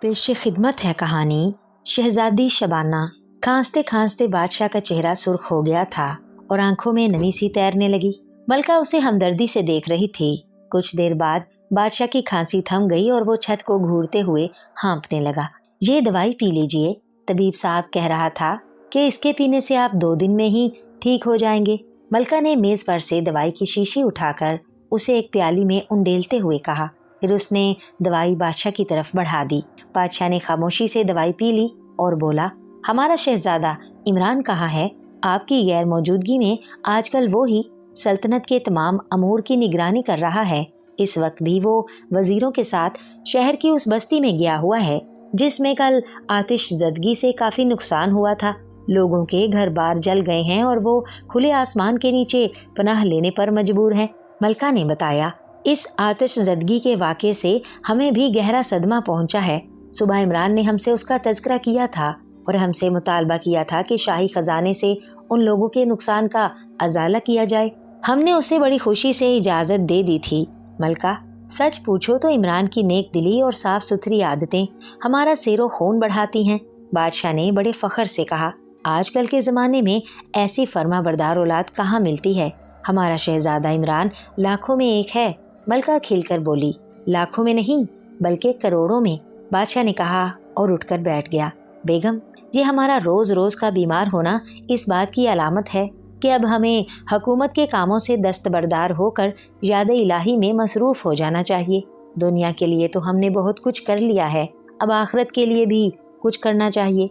पेश खिदमत है कहानी शहजादी शबाना। खांसते खांसते बादशाह का चेहरा सुर्ख हो गया था और आंखों में नमी सी तैरने लगी। मलका उसे हमदर्दी से देख रही थी। कुछ देर बाद बादशाह की खांसी थम गई और वो छत को घूरते हुए हाँफने लगा। ये दवाई पी लीजिए, तबीब साहब कह रहा था कि इसके पीने से आप 2 दिन में ही ठीक हो जाएंगे। मलका ने मेज पर से दवाई की शीशी उठाकर उसे एक प्याली में उंडेलते हुए कहा। फिर उसने दवाई बादशाह की तरफ बढ़ा दी। बादशाह ने खामोशी से दवाई पी ली और बोला, हमारा शहजादा इमरान कहाँ है? आपकी गैर मौजूदगी में आजकल वो ही सल्तनत के तमाम अमूर की निगरानी कर रहा है। इस वक्त भी वो वजीरों के साथ शहर की उस बस्ती में गया हुआ है जिसमें कल आतिशज़दगी से काफी नुकसान हुआ था। लोगों के घर बार जल गए हैं और वो खुले आसमान के नीचे पनाह लेने पर मजबूर हैं। मलका ने बताया, इस आतिशज़दगी के वाक़े से हमें भी गहरा सदमा पहुंचा है। सुबह इमरान ने हमसे उसका तज़किरा किया था और हमसे मुतालबा किया था कि शाही खजाने से उन लोगों के नुकसान का अजाला किया जाए। हमने उसे बड़ी खुशी से इजाज़त दे दी थी। मलका, सच पूछो तो इमरान की नेक दिली और साफ सुथरी आदतें हमारा सेरो खून बढ़ाती हैं। बादशाह ने बड़े फख्र से कहा, आजकल के ज़माने में ऐसी फर्मा बरदार औलाद कहाँ मिलती है। हमारा शहजादा इमरान लाखों में एक है। मलका खिलकर बोली, लाखों में नहीं बल्कि करोड़ों में। बादशाह ने कहा और उठकर बैठ गया। बेगम, ये हमारा रोज रोज का बीमार होना इस बात की अलामत है कि अब हमें हुकूमत के कामों से दस्तबरदार होकर याद इलाही में मसरूफ हो जाना चाहिए। दुनिया के लिए तो हमने बहुत कुछ कर लिया है, अब आखिरत के लिए भी कुछ करना चाहिए।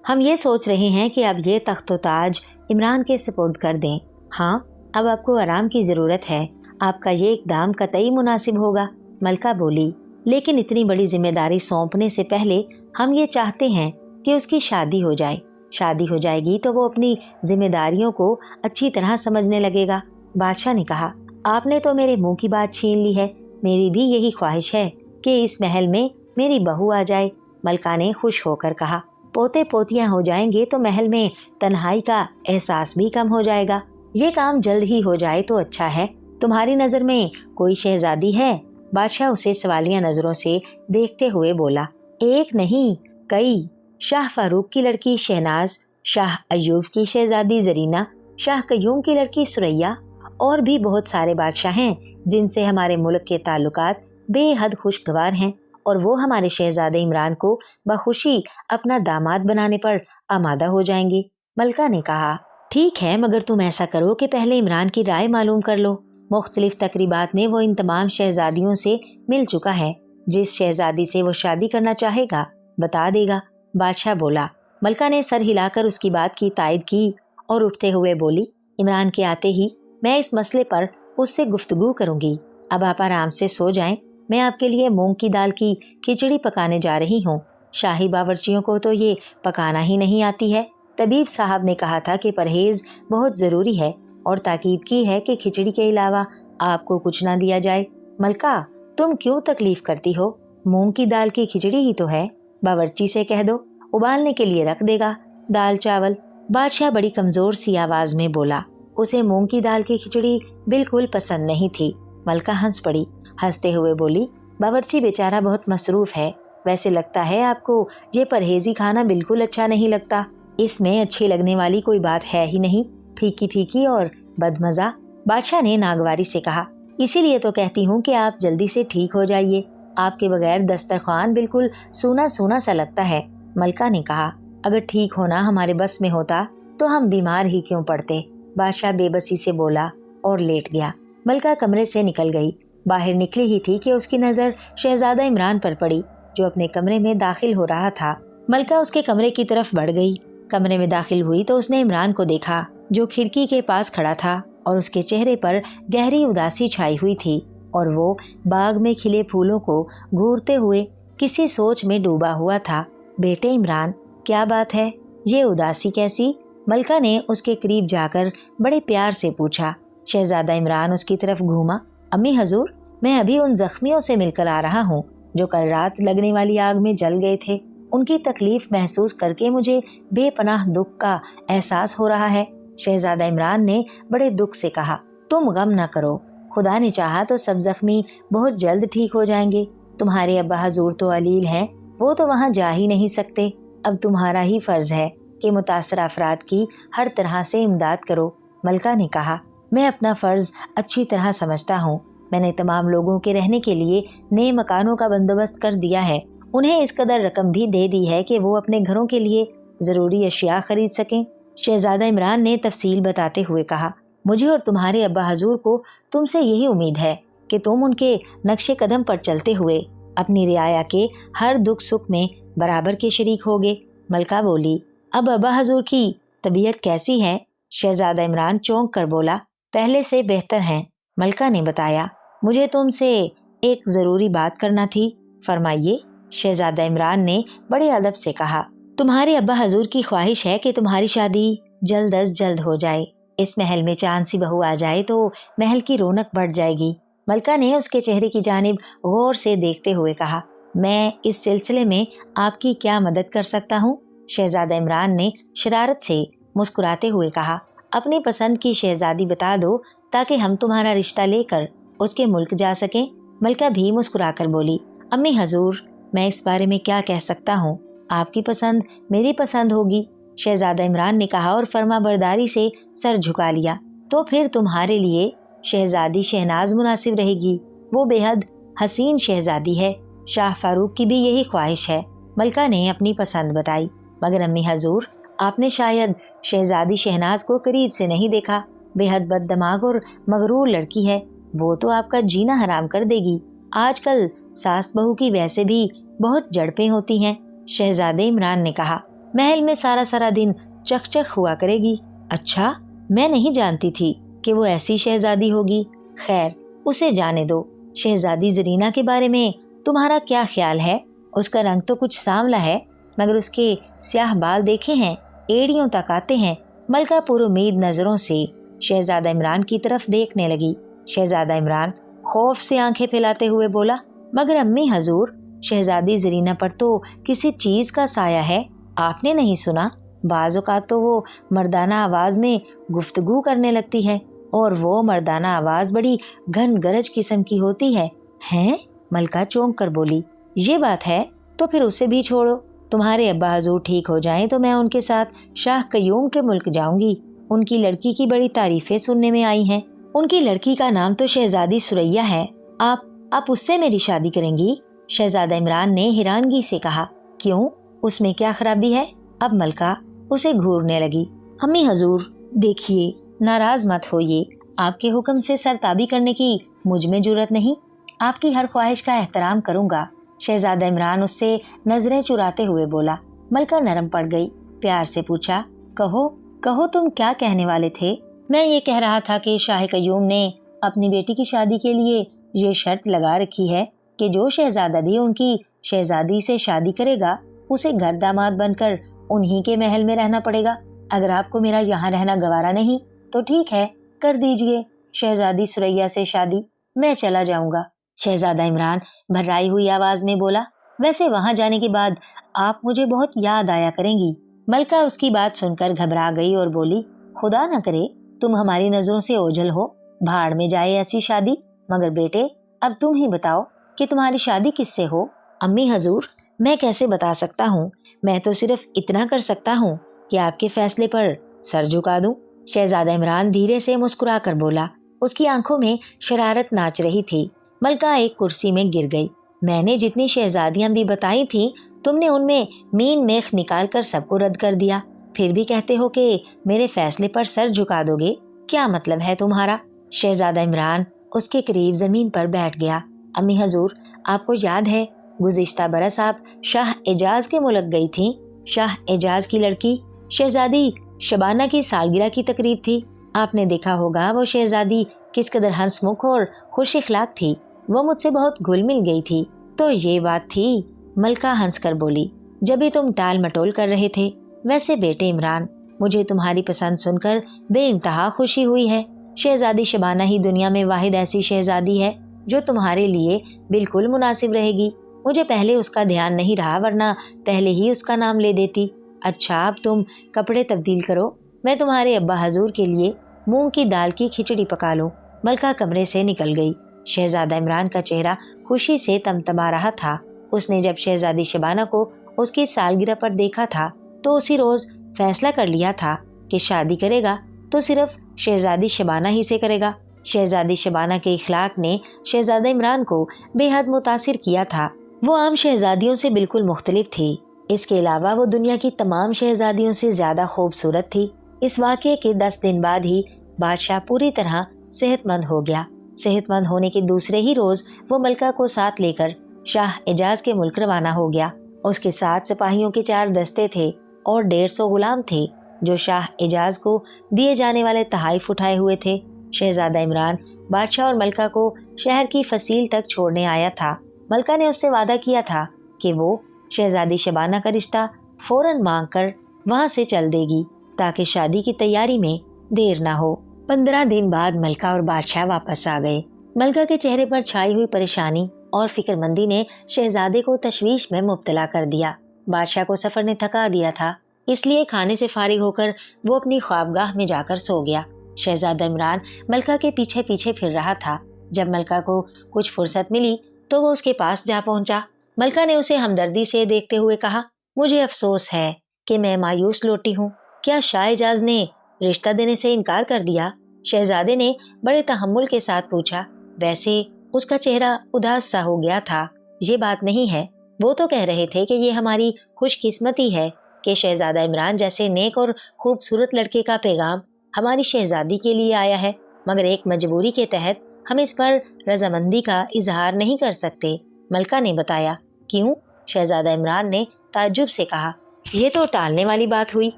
हम ये सोच रहे हैं कि अब ये तख्त ताज इमरान के सुपुर्द कर दें। हाँ, अब आपको आराम की ज़रूरत है। आपका ये इक़दाम कतई मुनासिब होगा। मलका बोली, लेकिन इतनी बड़ी जिम्मेदारी सौंपने से पहले हम ये चाहते हैं कि उसकी शादी हो जाए। शादी हो जाएगी तो वो अपनी जिम्मेदारियों को अच्छी तरह समझने लगेगा। बादशाह ने कहा, आपने तो मेरे मुंह की बात छीन ली है। मेरी भी यही ख्वाहिश है कि इस महल में मेरी बहू आ जाए। मलका ने खुश होकर कहा, पोते पोतियां हो जाएंगे तो महल में तन्हाई का एहसास भी कम हो जाएगा। ये काम जल्द ही हो जाए तो अच्छा है। तुम्हारी नज़र में कोई शहजादी है? बादशाह उसे सवालिया नज़रों से देखते हुए बोला, एक नहीं कई। शाह फारूक की लड़की शहनाज, शाह अयूब की शहजादी जरीना, शाह कयूम की लड़की सुरैया और भी बहुत सारे बादशाह हैं जिनसे हमारे मुल्क के ताल्लुकात बेहद खुशगवार हैं और वो हमारे शहजादे इमरान को बखुशी अपना दामाद बनाने पर आमादा हो जाएंगे। मलका ने कहा, ठीक है, मगर तुम ऐसा करो कि पहले इमरान की राय मालूम कर लो। मुख्तलिफ तकरीबात में वो इन तमाम शहजादियों से मिल चुका है। जिस शहजादी से वो शादी करना चाहेगा बता देगा। बादशाह बोला। मलका ने सर हिलाकर उसकी बात की तायद की और उठते हुए बोली, इमरान के आते ही मैं इस मसले पर उससे गुफ्तगू करूंगी। अब आप आराम से सो जाएं। मैं आपके लिए मूंग की दाल की खिचड़ी पकाने जा रही हूँ। शाही बावर्चियों को तो ये पकाना ही नहीं आती है। तबीब साहब ने कहा था कि परहेज बहुत ज़रूरी है और ताकीद की है कि खिचड़ी के अलावा आपको कुछ ना दिया जाए। मलका, तुम क्यों तकलीफ करती हो? मूंग की दाल की खिचड़ी ही तो है। बावर्ची से कह दो, उबालने के लिए रख देगा। दाल चावल। बादशाह बड़ी कमज़ोर सी आवाज़ में बोला। उसे मूंग की दाल की खिचड़ी बिल्कुल पसंद नहीं थी। मलका हंस पड़ी। हंसते हुए बोली, बावर्ची बेचारा बहुत मसरूफ़ है। वैसे लगता है आपको ये परहेजी खाना बिल्कुल अच्छा नहीं लगता। इसमें अच्छी लगने वाली कोई बात है ही नहीं, फीकी फीकी और बदमज़ा। बादशाह ने नागवारी से कहा, इसीलिए तो कहती हूँ कि आप जल्दी से ठीक हो जाइए। आपके बगैर दस्तरखान बिल्कुल सूना सूना सा लगता है। मलका ने कहा, अगर ठीक होना हमारे बस में होता तो हम बीमार ही क्यों पड़ते। बादशाह बेबसी से बोला और लेट गया। मलका कमरे से निकल गई। बाहर निकली ही थी कि उसकी नज़र शहजादा इमरान पर पड़ी जो अपने कमरे में दाखिल हो रहा था। मलका उसके कमरे की तरफ बढ़ गई। कमरे में दाखिल हुई तो उसने इमरान को देखा जो खिड़की के पास खड़ा था और उसके चेहरे पर गहरी उदासी छाई हुई थी और वो बाग में खिले फूलों को घूरते हुए किसी सोच में डूबा हुआ था। बेटे इमरान, क्या बात है, ये उदासी कैसी? मलका ने उसके करीब जाकर बड़े प्यार से पूछा। शहजादा इमरान उसकी तरफ घूमा। अम्मी हजूर, मैं अभी उन जख्मियों से मिलकर आ रहा हूँ जो कल रात लगने वाली आग में जल गए थे। उनकी तकलीफ महसूस करके मुझे बेपनाह दुख का एहसास हो रहा है। शहजादा इमरान ने बड़े दुख से कहा, तुम गम न करो, खुदा ने चाहा तो सब जख्मी बहुत जल्द ठीक हो जाएंगे। तुम्हारे अब्बा हजूर तो अलील हैं, وہ تو وہاں جا ہی نہیں سکتے۔ اب تمہارا ہی فرض ہے کہ متاثرہ افراد کی ہر طرح سے امداد کرو۔ ملکہ نے کہا، میں اپنا فرض اچھی طرح سمجھتا ہوں۔ میں نے تمام لوگوں کے رہنے کے لیے نئے مکانوں کا بندوبست کر دیا ہے۔ انہیں اس قدر رقم بھی دے دی ہے کہ وہ اپنے گھروں کے لیے ضروری اشیاء خرید سکیں۔ شہزادہ عمران نے تفصیل بتاتے ہوئے کہا، مجھے اور تمہارے ابا حضور کو تم سے یہی امید ہے کہ تم ان کے نقش قدم پر چلتے ہوئے اپنی رعایا کے ہر دکھ سکھ میں برابر کے شریک ہوگے۔ ملکہ بولی، اب ابا حضور کی طبیعت کیسی ہے؟ شہزادہ عمران چونک کر بولا، پہلے سے بہتر ہیں۔ ملکہ نے بتایا، مجھے تم سے ایک ضروری بات کرنا تھی۔ فرمائیے۔ شہزادہ عمران نے بڑے ادب سے کہا، تمہارے ابا حضور کی خواہش ہے کہ تمہاری شادی جلد از جلد ہو جائے۔ اس محل میں چاند سی بہو آ جائے تو محل کی رونق بڑھ جائے گی۔ ملکہ نے اس کے چہرے کی جانب غور سے دیکھتے ہوئے کہا، میں اس سلسلے میں آپ کی کیا مدد کر سکتا ہوں؟ شہزادہ عمران نے شرارت سے مسکراتے ہوئے کہا، اپنی پسند کی شہزادی بتا دو تاکہ ہم تمہارا رشتہ لے کر اس کے ملک جا سکیں۔ ملکہ بھی مسکرا کر بولی، امی حضور، میں اس بارے میں کیا کہہ سکتا ہوں؟ آپ کی پسند میری پسند ہوگی۔ شہزادہ عمران نے کہا اور فرما برداری سے سر جھکا لیا، تو پھر تمہارے لیے شہزادی شہناز مناسب رہے گی۔ وہ بے حد حسین شہزادی ہے۔ شاہ فاروق کی بھی یہی خواہش ہے۔ ملکہ نے اپنی پسند بتائی، مگر امی حضور، آپ نے شاید شہزادی شہناز کو قریب سے نہیں دیکھا۔ بے حد بد دماغ اور مغرور لڑکی ہے۔ وہ تو آپ کا جینا حرام کر دے گی۔ آج کل ساس بہو کی ویسے بھی بہت جڑپیں ہوتی ہیں۔ شہزادے عمران نے کہا، محل میں سارا سارا دن چک چک ہوا کرے گی۔ اچھا، میں نہیں جانتی تھی کہ وہ ایسی شہزادی ہوگی۔ خیر، اسے جانے دو۔ شہزادی زرینہ کے بارے میں تمہارا کیا خیال ہے؟ اس کا رنگ تو کچھ سانولا ہے، مگر اس کے سیاہ بال دیکھے ہیں، ایڑیوں تک آتے ہیں۔ ملکہ پر امید نظروں سے شہزادہ عمران کی طرف دیکھنے لگی۔ شہزادہ عمران خوف سے آنکھیں پھیلاتے ہوئے بولا، مگر امی حضور، شہزادی زرینہ پر تو کسی چیز کا سایہ ہے۔ آپ نے نہیں سنا؟ بعض اوقات تو وہ مردانہ آواز میں گفتگو کرنے لگتی ہے، اور وہ مردانہ آواز بڑی گھن گرج قسم کی ہوتی ہے۔ ہیں؟ ملکہ چونک کر بولی، یہ بات ہے تو پھر اسے بھی چھوڑو۔ تمہارے ابا حضور ٹھیک ہو جائیں تو میں ان کے ساتھ شاہ قیوم کے ملک جاؤں گی۔ ان کی لڑکی کی بڑی تعریفیں سننے میں آئی ہیں۔ ان کی لڑکی کا نام تو شہزادی سریا ہے۔ آپ اس سے میری شادی کریں گی؟ شہزادہ عمران نے حیرانگی سے کہا، کیوں؟ اس میں کیا خرابی ہے؟ اب ملکہ اسے گھورنے لگی۔ امی حضور، دیکھیے، ناراض مت ہوئیے۔ آپ کے حکم سے سرتابی کرنے کی مجھ میں جرأت نہیں۔ آپ کی ہر خواہش کا احترام کروں گا۔ شہزادہ عمران اس سے نظریں چراتے ہوئے بولا۔ ملکہ نرم پڑ گئی، پیار سے پوچھا، کہو تم کیا کہنے والے تھے؟ میں یہ کہہ رہا تھا کہ شاہ قیوم نے اپنی بیٹی کی شادی کے لیے یہ شرط لگا رکھی ہے کہ جو شہزادہ بھی ان کی شہزادی سے شادی کرے گا اسے گھر داماد بن کر انہی کے محل میں رہنا پڑے گا۔ اگر آپ کو میرا یہاں رہنا گوارا نہیں تو ٹھیک ہے، کر دیجئے شہزادی سریا سے شادی، میں چلا جاؤں گا۔ شہزادہ عمران بھرائی ہوئی آواز میں بولا، ویسے وہاں جانے کے بعد آپ مجھے بہت یاد آیا کریں گی۔ ملکہ اس کی بات سن کر گھبرا گئی اور بولی، خدا نہ کرے تم ہماری نظروں سے اوجھل ہو، بھاڑ میں جائے ایسی شادی۔ مگر بیٹے، اب تم ہی بتاؤ کہ تمہاری شادی کس سے ہو؟ امی حضور، میں کیسے بتا سکتا ہوں؟ میں تو صرف اتنا کر سکتا ہوں کہ آپ کے فیصلے پر سر جھکا دوں۔ شہزادہ عمران دھیرے سے مسکرا کر بولا، اس کی آنکھوں میں شرارت ناچ رہی تھی۔ ملکہ ایک کرسی میں گر گئی۔ میں نے جتنی شہزادیاں بھی بتائی تھیں، تم نے ان میں مین میخ نکال کر سب کو رد کر دیا، پھر بھی کہتے ہو کہ میرے فیصلے پر سر جھکا دو گے۔ کیا مطلب ہے تمہارا؟ شہزادہ عمران اس کے قریب زمین پر بیٹھ گیا۔ امی حضور، آپ کو یاد ہے گزشتہ برس آپ شاہ اعجاز کے ملک گئی تھیں؟ شاہ اعجاز کی لڑکی شہزادی شبانہ کی سالگرہ کی تقریب تھی۔ آپ نے دیکھا ہوگا وہ شہزادی کس قدر ہنس مکھ اور خوش اخلاق تھی۔ وہ مجھ سے بہت گھل مل گئی تھی۔ تو یہ بات تھی؟ ملکہ ہنس کر بولی، جبھی تم ٹال مٹول کر رہے تھے۔ ویسے بیٹے عمران، مجھے تمہاری پسند سن کر بے انتہا خوشی ہوئی ہے۔ شہزادی شبانہ ہی دنیا میں واحد ایسی شہزادی ہے جو تمہارے لیے بالکل مناسب رہے گی۔ مجھے پہلے اس کا دھیان نہیں رہا، ورنہ پہلے ہی اس کا نام لے دیتی۔ اچھا، اب تم کپڑے تبدیل کرو، میں تمہارے ابا حضور کے لیے مونگ کی دال کی کھچڑی پکا لوں۔ ملکہ کمرے سے نکل گئی۔ شہزادہ عمران کا چہرہ خوشی سے تمتما رہا تھا۔ اس نے جب شہزادی شبانہ کو اس کی سالگرہ پر دیکھا تھا تو اسی روز فیصلہ کر لیا تھا کہ شادی کرے گا تو صرف شہزادی شبانہ ہی سے کرے گا۔ شہزادی شبانہ کے اخلاق نے شہزادہ عمران کو بے حد متاثر کیا تھا۔ وہ عام شہزادیوں سے بالکل مختلف تھی۔ اس کے علاوہ وہ دنیا کی تمام شہزادیوں سے زیادہ خوبصورت تھی۔ اس واقعے کے 10 دن بعد ہی بادشاہ پوری طرح صحت مند ہو گیا۔ صحت مند ہونے کے دوسرے ہی روز وہ ملکہ کو ساتھ لے کر شاہ اعجاز کے ملک روانہ ہو گیا۔ اس کے ساتھ سپاہیوں کے 4 دستے تھے اور 150 غلام تھے جو شاہ اعجاز کو دیے جانے والے تحائف اٹھائے ہوئے تھے۔ شہزادہ عمران بادشاہ اور ملکہ کو شہر کی فصیل تک چھوڑنے آیا تھا۔ ملکہ نے اس سے وعدہ کیا تھا کہ وہ شہزادی شبانہ کا رشتہ فوراً مانگ کر وہاں سے چل دے گی تاکہ شادی کی تیاری میں دیر نہ ہو۔ 15 دن بعد ملکہ اور بادشاہ واپس آ گئے۔ ملکہ کے چہرے پر چھائی ہوئی پریشانی اور فکر مندی نے شہزادے کو تشویش میں مبتلا کر دیا۔ بادشاہ کو سفر نے تھکا دیا تھا، اس لیے کھانے سے فارغ ہو کر وہ اپنی خوابگاہ میں جا کر سو گیا۔ شہزادہ عمران ملکہ کے پیچھے پیچھے پھر رہا تھا۔ جب ملکہ کو کچھ فرصت ملی تو وہ اس کے پاس جا پہنچا۔ ملکہ نے اسے ہمدردی سے دیکھتے ہوئے کہا، مجھے افسوس ہے کہ میں مایوس لوٹی ہوں۔ کیا شاہ اعجاز نے رشتہ دینے سے انکار کر دیا؟ شہزادے نے بڑے تحمل کے ساتھ پوچھا۔ ویسے اس کا چہرہ اداس سا ہو گیا تھا۔ یہ بات نہیں ہے، وہ تو کہہ رہے تھے کہ یہ ہماری خوش قسمتی ہے کہ شہزادہ عمران جیسے نیک اور خوبصورت لڑکے کا پیغام ہماری شہزادی کے لیے آیا ہے، مگر ایک مجبوری کے تحت ہم اس پر رضامندی کا اظہار نہیں کر سکتے۔ ملکہ نے بتایا۔ کیوں؟ شہزادہ عمران نے تعجب سے کہا۔ یہ تو ٹالنے والی بات ہوئی،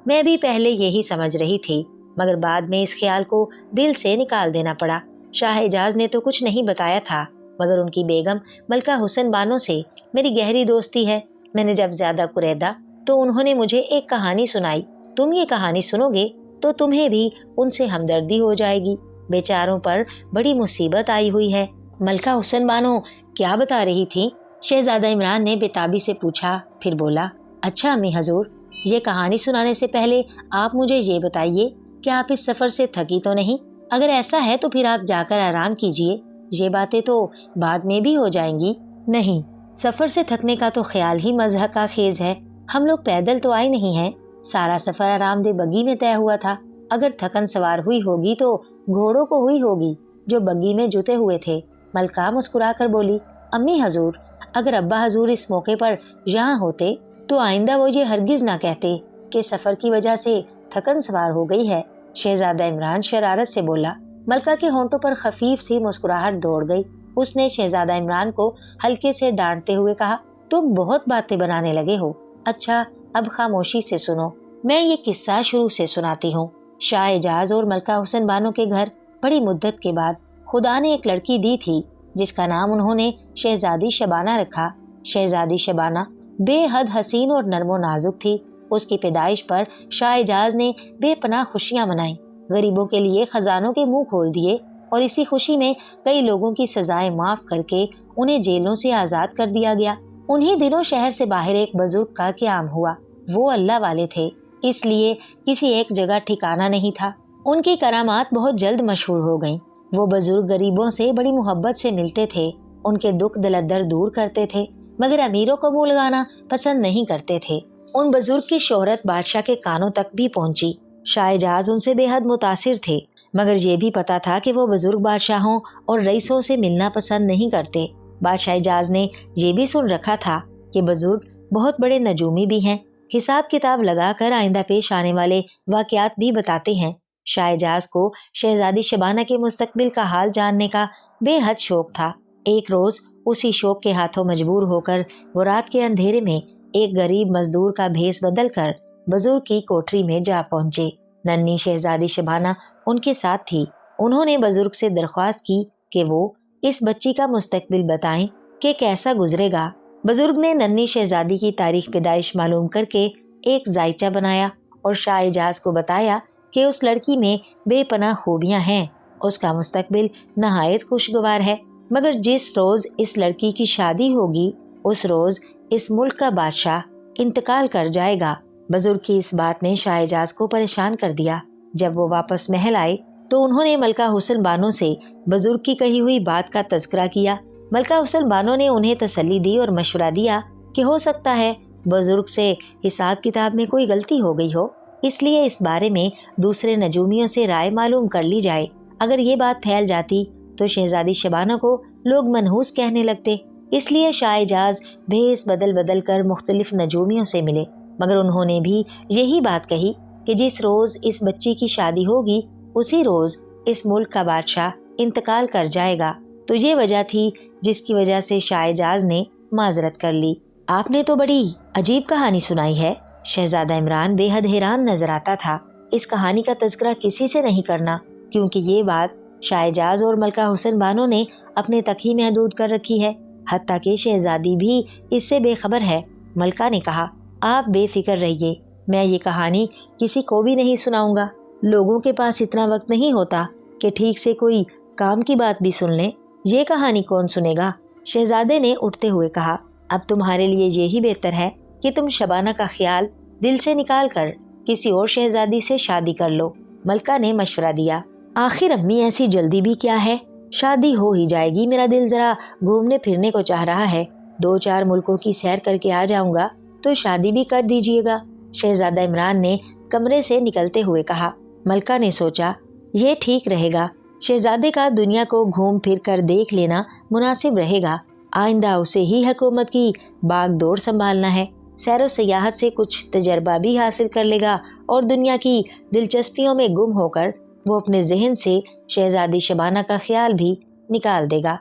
میں بھی پہلے یہی سمجھ رہی تھی، مگر بعد میں اس خیال کو دل سے نکال دینا پڑا۔ شاہ اعجاز نے تو کچھ نہیں بتایا تھا، مگر ان کی بیگم ملکہ حسن بانو سے میری گہری دوستی ہے۔ میں نے جب زیادہ قریدا تو انہوں نے مجھے ایک کہانی سنائی۔ تم یہ کہانی سنو گے تو تمہیں بھی ان سے ہمدردی ہو جائے گی۔ بیچاروں پر بڑی مصیبت آئی ہوئی ہے۔ ملکہ حسن بانو کیا بتا رہی تھی؟ شہزادہ عمران نے بےتابی سے پوچھا، پھر بولا، اچھا امی حضور، یہ کہانی سنانے سے پہلے آپ مجھے یہ بتائیے کہ آپ اس سفر سے تھکی تو نہیں؟ اگر ایسا ہے تو پھر آپ جا کر آرام کیجیے، یہ باتیں تو بعد میں بھی ہو جائیں گی۔ نہیں، سفر سے تھکنے کا تو خیال ہی مضحک کا خیز ہے۔ ہم لوگ پیدل تو آئے نہیں ہیں، سارا سفر آرام دہ بگی میں طے ہوا تھا۔ اگر تھکن سوار ہوئی ہوگی تو گھوڑوں کو ہوئی ہوگی جو بگی میں جتے ہوئے تھے۔ ملکہ مسکرا کر بولی، امی حضور، اگر ابا حضور اس موقع پر یہاں ہوتے تو آئندہ وہ یہ ہرگز نہ کہتے کہ سفر کی وجہ سے تھکن سوار ہو گئی ہے۔ شہزادہ عمران شرارت سے بولا۔ ملکہ کے ہونٹوں پر خفیف سی مسکراہٹ دوڑ گئی۔ اس نے شہزادہ عمران کو ہلکے سے ڈانٹتے ہوئے کہا، تم بہت باتیں بنانے لگے ہو۔ اچھا، اب خاموشی سے سنو، میں یہ قصہ شروع سے سناتی ہوں۔ شاہ اعجاز اور ملکہ حسن بانو کے گھر بڑی مدت کے بعد خدا نے ایک لڑکی دی تھی جس کا نام انہوں نے شہزادی شبانہ رکھا۔ شہزادی شبانہ بے حد حسین اور نرم و نازک تھی۔ اس کی پیدائش پر شاہ اعجاز نے بے پناہ خوشیاں منائیں، غریبوں کے لیے خزانوں کے منہ کھول دیے اور اسی خوشی میں کئی لوگوں کی سزائیں معاف کر کے انہیں جیلوں سے آزاد کر دیا گیا۔ انہی دنوں شہر سے باہر ایک بزرگ کا قیام ہوا۔ وہ اللہ والے تھے، اس لیے کسی ایک جگہ ٹھکانہ نہیں تھا۔ ان کی کرامات بہت جلد مشہور ہو گئیں۔ وہ بزرگ غریبوں سے بڑی محبت سے ملتے تھے، ان کے دکھ دلدر دور کرتے تھے، مگر امیروں کو منہ لگانا پسند نہیں کرتے تھے۔ ان بزرگ کی شہرت بادشاہ کے کانوں تک بھی پہنچی۔ شاہ اعجاز ان سے بے حد متاثر تھے، مگر یہ بھی پتا تھا کہ وہ بزرگ بادشاہوں اور رئیسوں سے ملنا پسند نہیں کرتے۔ بادشاہ اعجاز نے یہ بھی سن رکھا تھا کہ بزرگ بہت بڑے نجومی بھی ہیں، حساب کتاب لگا کر آئندہ پیش آنے والے واقعات بھی بتاتے ہیں۔ شاہ اعجاز کو شہزادی شبانہ کے مستقبل کا حال جاننے کا بے حد شوق تھا۔ ایک روز اسی شوق کے ہاتھوں مجبور ہو کر وہ رات کے اندھیرے میں ایک غریب مزدور کا بھیس بدل کر بزرگ کی کوٹری میں جا پہنچے۔ ننھی شہزادی شبانہ ان کے ساتھ تھی۔ انہوں نے بزرگ سے درخواست کی کہ وہ اس بچی کا مستقبل بتائیں کہ کیسا گزرے گا۔ بزرگ نے ننھی شہزادی کی تاریخ پیدائش معلوم کر کے ایک زائچہ بنایا اور شاہ اعجاز کو بتایا کہ اس لڑکی میں بے پناہ خوبیاں ہیں، اس کا مستقبل نہایت خوشگوار ہے، مگر جس روز اس لڑکی کی شادی ہوگی اس روز اس ملک کا بادشاہ انتقال کر جائے گا۔ بزرگ کی اس بات نے شاہ اعجاز کو پریشان کر دیا۔ جب وہ واپس محل آئے تو انہوں نے ملکہ حسن بانو سے بزرگ کی کہی ہوئی بات کا تذکرہ کیا۔ ملکہ حسن بانو نے انہیں تسلی دی اور مشورہ دیا کہ ہو سکتا ہے بزرگ سے حساب کتاب میں کوئی غلطی ہو گئی ہو، اس لیے اس بارے میں دوسرے نجومیوں سے رائے معلوم کر لی جائے۔ اگر یہ بات پھیل جاتی تو شہزادی شبانہ کو لوگ منحوس کہنے لگتے، اس لیے شاہ اعجاز بھیس بدل بدل کر مختلف نجومیوں سے ملے، مگر انہوں نے بھی یہی بات کہی کہ جس روز اس بچی کی شادی ہوگی اسی روز اس ملک کا بادشاہ انتقال کر جائے گا۔ تو یہ وجہ تھی جس کی وجہ سے شاہ اعجاز نے معذرت کر لی۔ آپ نے تو بڑی عجیب کہانی سنائی ہے۔ شہزادہ عمران بے حد حیران نظر آتا تھا۔ اس کہانی کا تذکرہ کسی سے نہیں کرنا، کیونکہ یہ بات شاہ اعجاز اور ملکہ حسن بانو نے اپنے تک ہی محدود کر رکھی ہے، حتیٰ کہ شہزادی بھی اس سے بے خبر ہے۔ ملکہ نے کہا، آپ بے فکر رہیے، میں یہ کہانی کسی کو بھی نہیں سناؤں گا۔ لوگوں کے پاس اتنا وقت نہیں ہوتا کہ ٹھیک سے کوئی کام کی بات بھی سن لیں۔ یہ کہانی کون سنے گا؟ شہزادے نے اٹھتے ہوئے کہا، اب تمہارے لیے یہی بہتر ہے کہ تم شبانہ کا خیال دل سے نکال کر کسی اور شہزادی سے شادی کر لو۔ ملکہ نے مشورہ دیا، آخر امی ایسی جلدی بھی کیا ہے، شادی ہو ہی جائے گی، میرا دل ذرا گھومنے پھرنے کو چاہ رہا ہے، 2-4 ملکوں کی سیر کر کے آ جاؤں گا تو شادی بھی کر دیجیے گا۔ شہزادہ عمران نے کمرے سے نکلتے ہوئے کہا۔ ملکہ نے سوچا، یہ ٹھیک رہے گا، شہزادے کا دنیا کو گھوم پھر کر دیکھ لینا مناسب رہے گا، آئندہ اسے ہی حکومت کی باغ دوڑ سنبھالنا ہے، سیر و سیاحت سے کچھ تجربہ بھی حاصل کر لے گا اور دنیا کی دلچسپیوں میں گم ہو کر وہ اپنے ذہن سے شہزادی شبانہ کا خیال بھی نکال دے گا۔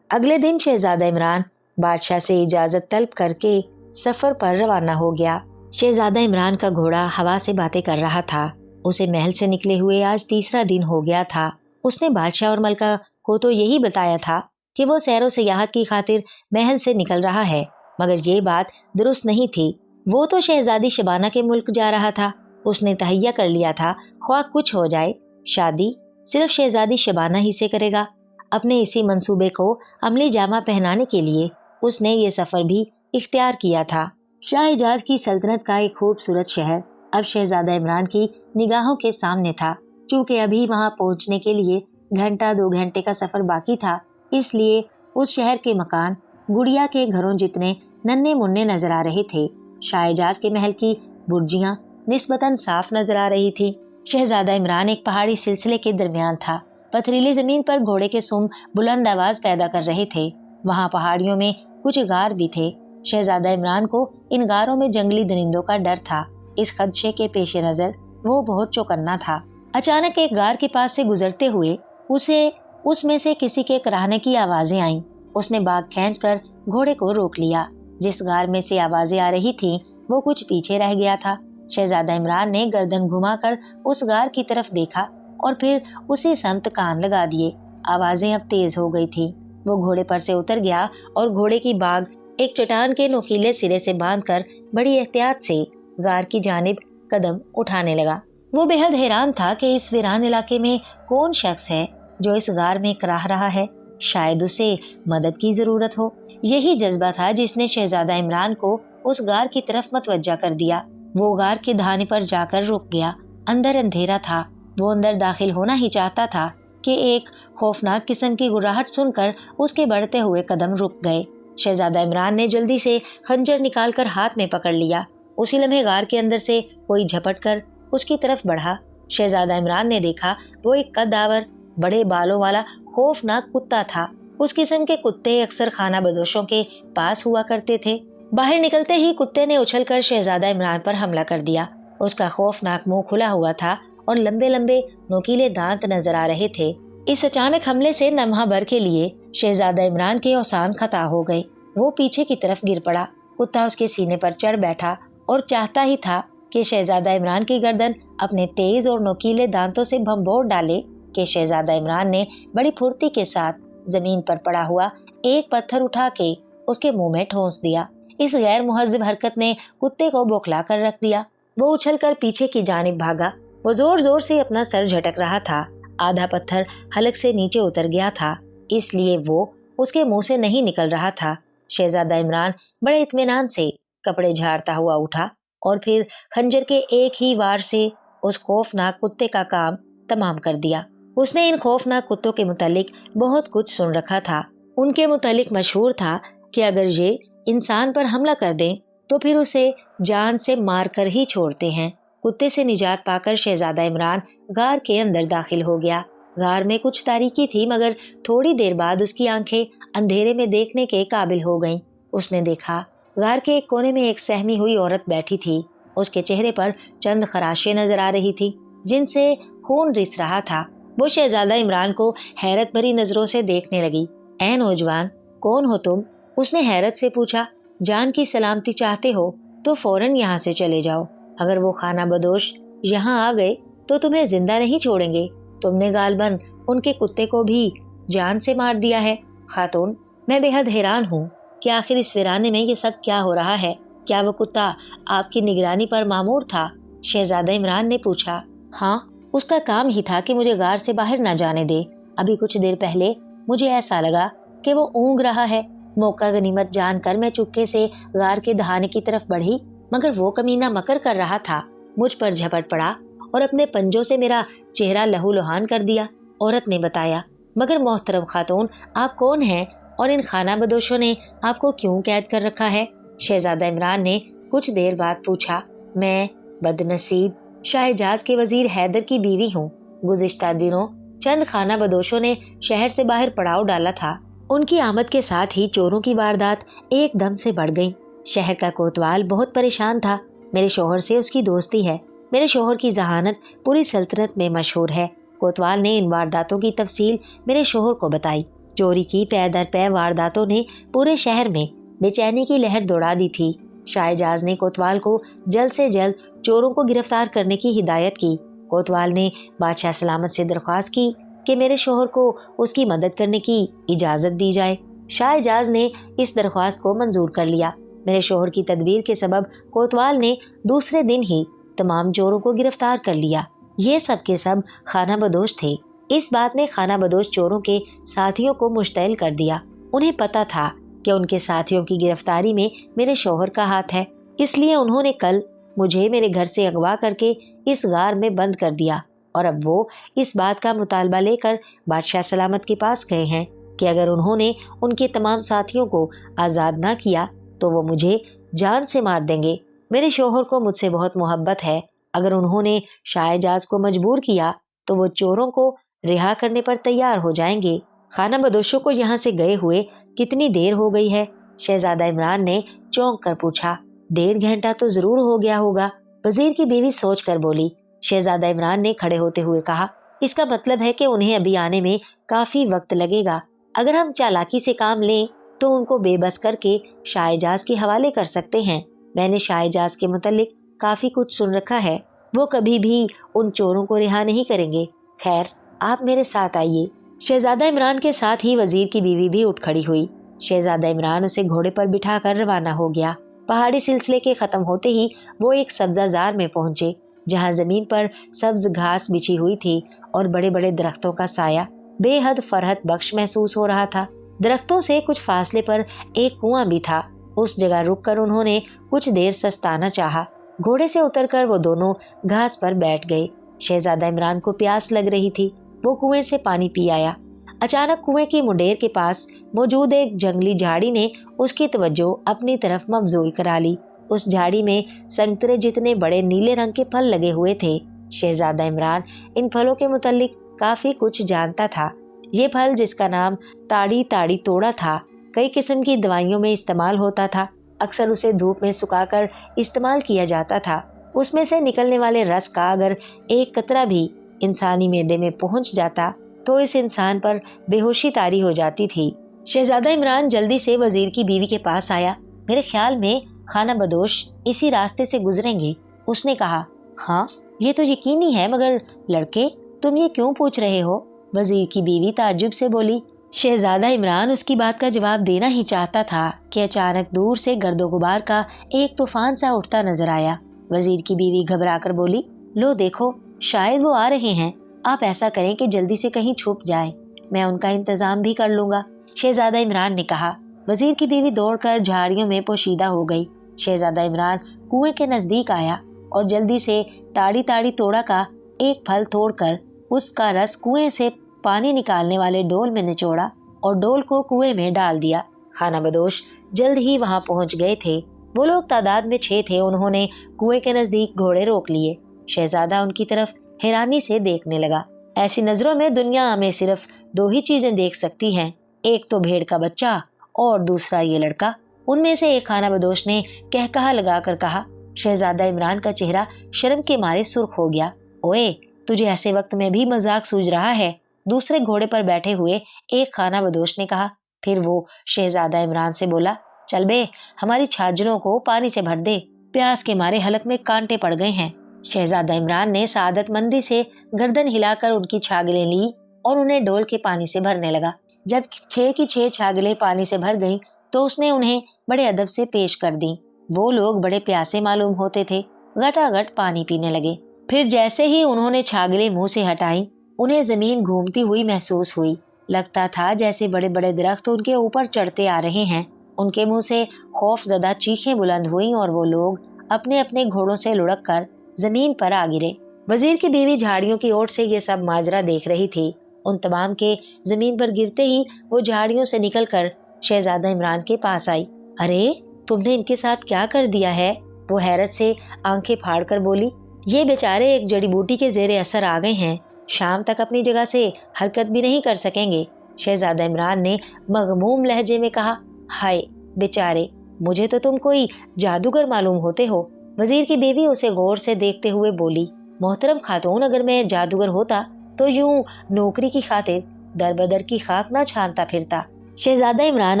اگلے دن شہزادہ عمران بادشاہ سے اجازت طلب کر کے سفر پر روانہ ہو گیا۔ شہزادہ عمران کا گھوڑا ہوا سے باتیں کر رہا تھا۔ اسے محل سے نکلے ہوئے آج تیسرا دن ہو گیا تھا۔ اس نے بادشاہ اور ملکہ کو تو یہی بتایا تھا کہ وہ سیر و سیاحت کی خاطر محل سے نکل رہا ہے، مگر یہ بات درست نہیں تھی۔ وہ تو شہزادی شبانہ کے ملک جا رہا تھا۔ اس نے تہیہ کر لیا تھا، خواہ کچھ ہو جائے، شادی صرف شہزادی شبانہ ہی سے کرے گا۔ اپنے اسی منصوبے کو عملی جامہ پہنانے کے لیے اس نے یہ سفر بھی اختیار کیا تھا۔ شاہ اعجاز کی سلطنت کا ایک خوبصورت شہر اب شہزادہ عمران کی نگاہوں کے سامنے تھا۔ چونکہ ابھی وہاں پہنچنے کے لیے 1-2 گھنٹے کا سفر باقی تھا، اس لیے اس شہر کے مکان گڑیا کے گھروں جتنے ننھے منھے نظر آ رہے تھے۔ شاہ اعجاز کے محل کی برجیاں نسبتاً صاف نظر آ رہی تھی۔ شہزادہ عمران ایک پہاڑی سلسلے کے درمیان تھا۔ پتھریلی زمین پر گھوڑے کے سم بلند آواز پیدا کر رہے تھے۔ وہاں پہاڑیوں میں کچھ غار بھی تھے۔ شہزادہ عمران کو ان غاروں میں جنگلی درندوں کا ڈر تھا۔ اس خدشے کے پیش نظر وہ بہت چوکنا تھا۔ اچانک ایک غار کے پاس سے گزرتے ہوئے اسے اس میں سے کسی کے کراہنے کی آوازیں آئیں۔ اس نے باگ کھینچ کر گھوڑے کو روک لیا۔ جس غار میں سے آوازیں آ رہی تھیں وہ کچھ پیچھے رہ گیا تھا۔ شہزادہ عمران نے گردن گھما کر اس غار کی طرف دیکھا اور پھر اسی سمت کان لگا دیے۔ آوازیں اب تیز ہو گئی تھیں۔ وہ گھوڑے پر سے اتر گیا اور گھوڑے کی باگ ایک چٹان کے نوکیلے سرے سے باندھ کر بڑی احتیاط سے غار کی جانب قدم اٹھانے لگا۔ وہ بے حد حیران تھا کہ اس ویران علاقے میں کون شخص ہے جو اس غار میں کراہ رہا ہے۔ شاید اسے مدد کی ضرورت ہو۔ یہی جذبہ تھا جس نے شہزادہ عمران کو اس غار کی طرف متوجہ کر دیا۔ وہ غار کے دہانے پر جا کر رک گیا۔ اندر اندھیرا تھا۔ وہ اندر داخل ہونا ہی چاہتا تھا کہ ایک خوفناک قسم کی گھراہٹ سن کر اس کے بڑھتے ہوئے قدم رک گئے۔ شہزادہ عمران نے جلدی سے خنجر نکال کر ہاتھ میں پکڑ لیا۔ اسی لمحے غار کے اندر سے کوئی جھپٹ کر اس کی طرف بڑھا۔ شہزادہ عمران نے دیکھا وہ ایک قد آور بڑے بالوں والا خوفناک کتا تھا۔ اس قسم کے کتے اکثر خانہ بدوشوں کے پاس ہوا کرتے تھے۔ باہر نکلتے ہی کتے نے اچھل کر شہزادہ عمران پر حملہ کر دیا۔ اس کا خوفناک منہ کھلا ہوا تھا اور لمبے لمبے نوکیلے دانت نظر آ رہے تھے۔ اس اچانک حملے سے لمحہ بھر کے لیے شہزادہ عمران کے اوسان خطا ہو گئے۔ وہ پیچھے کی طرف گر پڑا۔ کتا اس کے سینے پر چڑھ بیٹھا اور چاہتا ہی تھا کہ شہزادہ عمران کی گردن اپنے تیز اور نوکیلے دانتوں سے بھنبوڑ ڈالے کہ شہزادہ عمران نے بڑی پھرتی کے ساتھ زمین پر پڑا ہوا ایک پتھر اٹھا کے اس کے منہ میں ٹھونس دیا۔ اس غیر مہذب حرکت نے کتے کو بوکھلا کر رکھ دیا۔ وہ اچھل کر پیچھے کی جانب بھاگا۔ وہ زور زور سے اپنا سر جھٹک رہا تھا۔ آدھا پتھر حلق سے نیچے اتر گیا تھا، اس لیے وہ اس کے منہ سے نہیں نکل رہا تھا۔ شہزادہ عمران بڑے اطمینان سے کپڑے جھاڑتا ہوا اٹھا اور پھر خنجر کے ایک ہی وار سے اس خوفناک کتے کا کام تمام کر دیا۔ اس نے ان خوفناک کتوں کے متعلق بہت کچھ سن رکھا تھا۔ ان کے متعلق مشہور تھا کہ اگر یہ انسان پر حملہ کر دیں تو پھر اسے جان سے مار کر ہی چھوڑتے ہیں۔ کتے سے نجات پا کر شہزادہ عمران غار کے اندر داخل ہو گیا۔ غار میں کچھ تاریکی تھی مگر تھوڑی دیر بعد اس کی آنکھیں اندھیرے میں دیکھنے کے قابل ہو گئیں۔ اس نے دیکھا غار کے ایک کونے میں ایک سہمی ہوئی عورت بیٹھی تھی۔ اس کے چہرے پر چند خراشیں نظر آ رہی تھی جن سے خون رس رہا تھا۔ وہ شہزادہ عمران کو حیرت بھری نظروں سے دیکھنے لگی۔ اے نوجوان، کون ہو تم؟ اس نے حیرت سے پوچھا۔ جان کی سلامتی چاہتے ہو تو فوراً یہاں سے چلے جاؤ۔ اگر وہ خانہ بدوش یہاں آ گئے تو تمہیں زندہ نہیں چھوڑیں گے۔ تم نے غالباً ان کے کتے کو بھی جان سے مار دیا ہے۔ خاتون، میں بے حد حیران ہوں کہ آخر اس ویرانے میں یہ سب کیا ہو رہا ہے۔ کیا وہ کتا آپ کی نگرانی پر مامور تھا؟ شہزادہ عمران نے پوچھا۔ ہاں، اس کا کام ہی تھا کہ مجھے غار سے باہر نہ جانے دے۔ ابھی کچھ دیر پہلے مجھے ایسا لگا کہ وہ اونگ رہا ہے۔ موقع غنیمت جان کر میں چپکے سے غار کے دہانے کی طرف بڑھی مگر وہ کمینہ مکر کر رہا تھا۔ مجھ پر جھپٹ پڑا اور اپنے پنجوں سے میرا چہرہ لہو لہان کر دیا۔ عورت نے بتایا۔ مگر محترم خاتون، آپ کون ہیں اور ان خانہ بدوشوں نے آپ کو کیوں قید کر رکھا ہے؟ شہزادہ عمران نے کچھ دیر بعد پوچھا۔ میں بد نصیب شاہ جاز کے وزیر حیدر کی بیوی ہوں۔ گزشتہ دنوں چند خانہ بدوشوں نے شہر سے باہر پڑاؤ ڈالا تھا۔ ان کی آمد کے ساتھ ہی چوروں کی واردات ایک دم سے بڑھ گئیں۔ شہر کا کوتوال بہت پریشان تھا۔ میرے شوہر سے اس کی دوستی ہے۔ میرے شوہر کی ذہانت پوری سلطنت میں مشہور ہے۔ کوتوال نے ان وارداتوں کی تفصیل میرے شوہر کو بتائی۔ چوری کی پے در پے وارداتوں نے پورے شہر میں بے چینی کی لہر دوڑا دی تھی۔ شاہ جاز نے کوتوال کو جلد سے جلد چوروں کو گرفتار کرنے کی ہدایت کی۔ کوتوال نے بادشاہ سلامت سے درخواست کی کہ میرے شوہر کو اس کی مدد کرنے کی اجازت دی جائے۔ شاہ جاز نے اس درخواست کو منظور کر لیا۔ میرے شوہر کی تدبیر کے سبب کوتوال نے دوسرے دن ہی تمام چوروں کو گرفتار کر لیا۔ یہ سب کے سب خانہ بدوش تھے۔ اس بات نے خانہ بدوش چوروں کے ساتھیوں کو مشتعل کر دیا۔ انہیں پتہ تھا کہ ان کے ساتھیوں کی گرفتاری میں میرے شوہر کا ہاتھ ہے، اس لیے انہوں نے کل مجھے میرے گھر سے اغوا کر کے اس غار میں بند کر دیا اور اب وہ اس بات کا مطالبہ لے کر بادشاہ سلامت کے پاس گئے ہیں کہ اگر انہوں نے ان کے تمام ساتھیوں کو آزاد نہ کیا تو وہ مجھے جان سے مار دیں گے۔ میرے شوہر کو مجھ سے بہت محبت ہے۔ اگر انہوں نے شاہ جاز کو مجبور کیا تو وہ چوروں کو رہا کرنے پر تیار ہو جائیں گے۔ خانہ بدوشوں کو یہاں سے گئے ہوئے کتنی دیر ہو گئی ہے؟ شہزادہ عمران نے چونک کر پوچھا۔ 1.5 گھنٹہ تو ضرور ہو گیا ہوگا، وزیر کی بیوی سوچ کر بولی۔ شہزادہ عمران نے کھڑے ہوتے ہوئے کہا، اس کا مطلب ہے کہ انہیں ابھی آنے میں کافی وقت لگے گا۔ اگر ہم چالاکی سے کام لیں تو ان کو بے بس کر کے شاہ جاز کے حوالے کر سکتے ہیں۔ میں نے شاہ جاز کے متعلق کافی کچھ سن رکھا ہے، وہ کبھی بھی ان چوروں کو رہا نہیں کریں گے۔ خیر، آپ میرے ساتھ آئیے۔ شہزادہ عمران کے ساتھ ہی وزیر کی بیوی بھی اٹھ کھڑی ہوئی۔ شہزادہ عمران اسے گھوڑے پر بٹھا کر روانہ ہو گیا۔ پہاڑی سلسلے کے ختم ہوتے ہی وہ ایک سبزہ زار میں پہنچے جہاں زمین پر سبز گھاس بچھی ہوئی تھی اور بڑے بڑے درختوں کا سایہ بے حد فرحت بخش محسوس ہو رہا تھا۔ درختوں سے کچھ فاصلے پر ایک کنواں بھی تھا۔ اس جگہ رک کر انہوں نے کچھ دیر سستانا چاہا۔ گھوڑے سے اتر کر وہ دونوں گھاس پر بیٹھ گئے۔ شہزادہ عمران کو پیاس لگ رہی تھی۔ وہ کنویں سے پانی پی آیا۔ اچانک کنویں کی منڈیر کے پاس موجود ایک جنگلی جھاڑی نے اس کی توجہ اپنی طرف مبذول کرا لی۔ اس جھاڑی میں سنترے جتنے بڑے نیلے رنگ کے پھل لگے ہوئے تھے۔ شہزادہ عمران ان پھلوں کے متعلق کافی کچھ جانتا تھا۔ یہ پھل، جس کا نام تاڑی تاڑی توڑا تھا، کئی قسم کی دوائیوں میں استعمال ہوتا تھا۔ اکثر اسے دھوپ میں سکھا کر استعمال کیا جاتا تھا۔ اس میں سے نکلنے والے رس کا اگر ایک قطرہ بھی انسانی معدے میں پہنچ جاتا تو اس انسان پر بے ہوشی طاری ہو جاتی تھی۔ شہزادہ عمران جلدی سے وزیر کی بیوی کے پاس آیا۔ میرے خیال میں خانہ بدوش اسی راستے سے گزریں گے، اس نے کہا۔ ہاں، یہ تو یقینی ہے، مگر لڑکے، تم یہ کیوں پوچھ رہے ہو؟ وزیر کی بیوی تعجب سے بولی۔ شہزادہ عمران اس کی بات کا جواب دینا ہی چاہتا تھا کہ اچانک دور سے گرد و غبار کا ایک طوفان سا اٹھتا نظر آیا۔ وزیر کی بیوی گھبرا کر بولی، لو دیکھو، شاید وہ آ رہے ہیں۔ آپ ایسا کریں کہ جلدی سے کہیں چھپ جائیں، میں ان کا انتظام بھی کر لوں گا، شہزادہ عمران نے کہا۔ وزیر کی بیوی دوڑ کر جھاڑیوں میں پوشیدہ ہو گئی۔ شہزادہ عمران کنویں کے نزدیک آیا اور جلدی سے تاڑی تاڑی توڑا کا ایک پھل توڑ کر اس کا رس کنویں سے پانی نکالنے والے ڈول میں نچوڑا और डोल को कुएं में डाल दिया। खाना बदोश जल्द ही वहां पहुंच गए थे। वो लोग तादाद में 6 थे। उन्होंने कुएं के नजदीक घोड़े रोक लिए। शहजादा उनकी तरफ हैरानी से देखने लगा। ऐसी नजरों में दुनिया में सिर्फ 2 ही चीजें देख सकती हैं, एक तो भेड़ का बच्चा और दूसरा ये लड़का। उनमें से एक खाना बदोश ने कहकहा लगाकर कहा। शहजादा इमरान का चेहरा शर्म के मारे सुर्ख हो गया। ओए, तुझे ऐसे वक्त में भी मजाक सूझ रहा है? दूसरे घोड़े पर बैठे हुए एक खाना बदोश ने कहा। फिर वो शहजादा इमरान से बोला, चल बे, हमारी छाजलों को पानी से भर दे, प्यास के मारे हलक में कांटे पड़ गए हैं। शहजादा इमरान ने सादतमंदी से गर्दन हिलाकर उनकी छागलें ली और उन्हें डोल के पानी से भरने लगा। जब 6 की 6 छागलें पानी से भर गईं, तो उसने उन्हें बड़े अदब से पेश कर दी। वो लोग बड़े प्यासे मालूम होते थे, घटाघट पानी पीने लगे। फिर जैसे ही उन्होंने छागलें मुंह से हटाई, उन्हें जमीन घूमती हुई महसूस हुई। लगता था जैसे बड़े बड़े दरख्त उनके ऊपर चढ़ते आ रहे हैं। उनके मुंह से खौफजदा चीखें बुलंद हुईं और वो लोग अपने अपने घोड़ों से लुढ़क कर जमीन पर आ गिरे। वजीर की बीवी झाड़ियों की ओर से ये सब माजरा देख रही थी। उन तमाम के जमीन पर गिरते ही वो झाड़ियों से निकलकर शहजादा इमरान के पास आई। अरे, तुमने इनके साथ क्या कर दिया है? वो हैरत से आंखें फाड़ कर बोली। ये बेचारे एक जड़ी बूटी के जेरे असर आ गए हैं, शाम तक अपनी जगह से हरकत भी नहीं कर सकेंगे। शहजादा इमरान ने मगमूम लहजे में कहा। हाय बेचारे, मुझे तो तुम कोई जादूगर मालूम होते हो। वजीर की बीवी उसे गौर से देखते हुए बोली, मोहतरम खातून, अगर मैं जादूगर होता तो यूं नौकरी की खातिर दर बदर की खाक ना छानता फिरता। शहजादा इमरान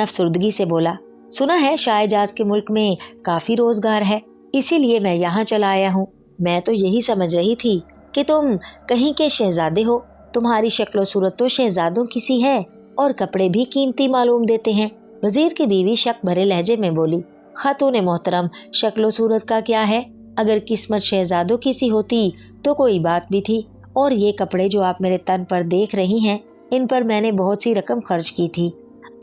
अफसुर्दगी से बोला, सुना है शाहजहाज के मुल्क में काफी रोजगार है, इसीलिए मैं यहाँ चला आया हूँ। मैं तो यही समझ रही थी कि तुम कहीं के शहजादे हो। तुम्हारी शक्ल सूरत तो शहजादों की सी है और कपड़े भी कीमती मालूम देते हैं। वजीर की बीवी शक भरे लहजे में बोली, खातून मोहतरम, शक्ल सूरत का क्या है? अगर किस्मत शहजादों की सी होती तो कोई बात भी थी। और ये कपड़े जो आप मेरे तन पर देख रही हैं, इन पर मैंने बहुत सी रकम खर्च की थी।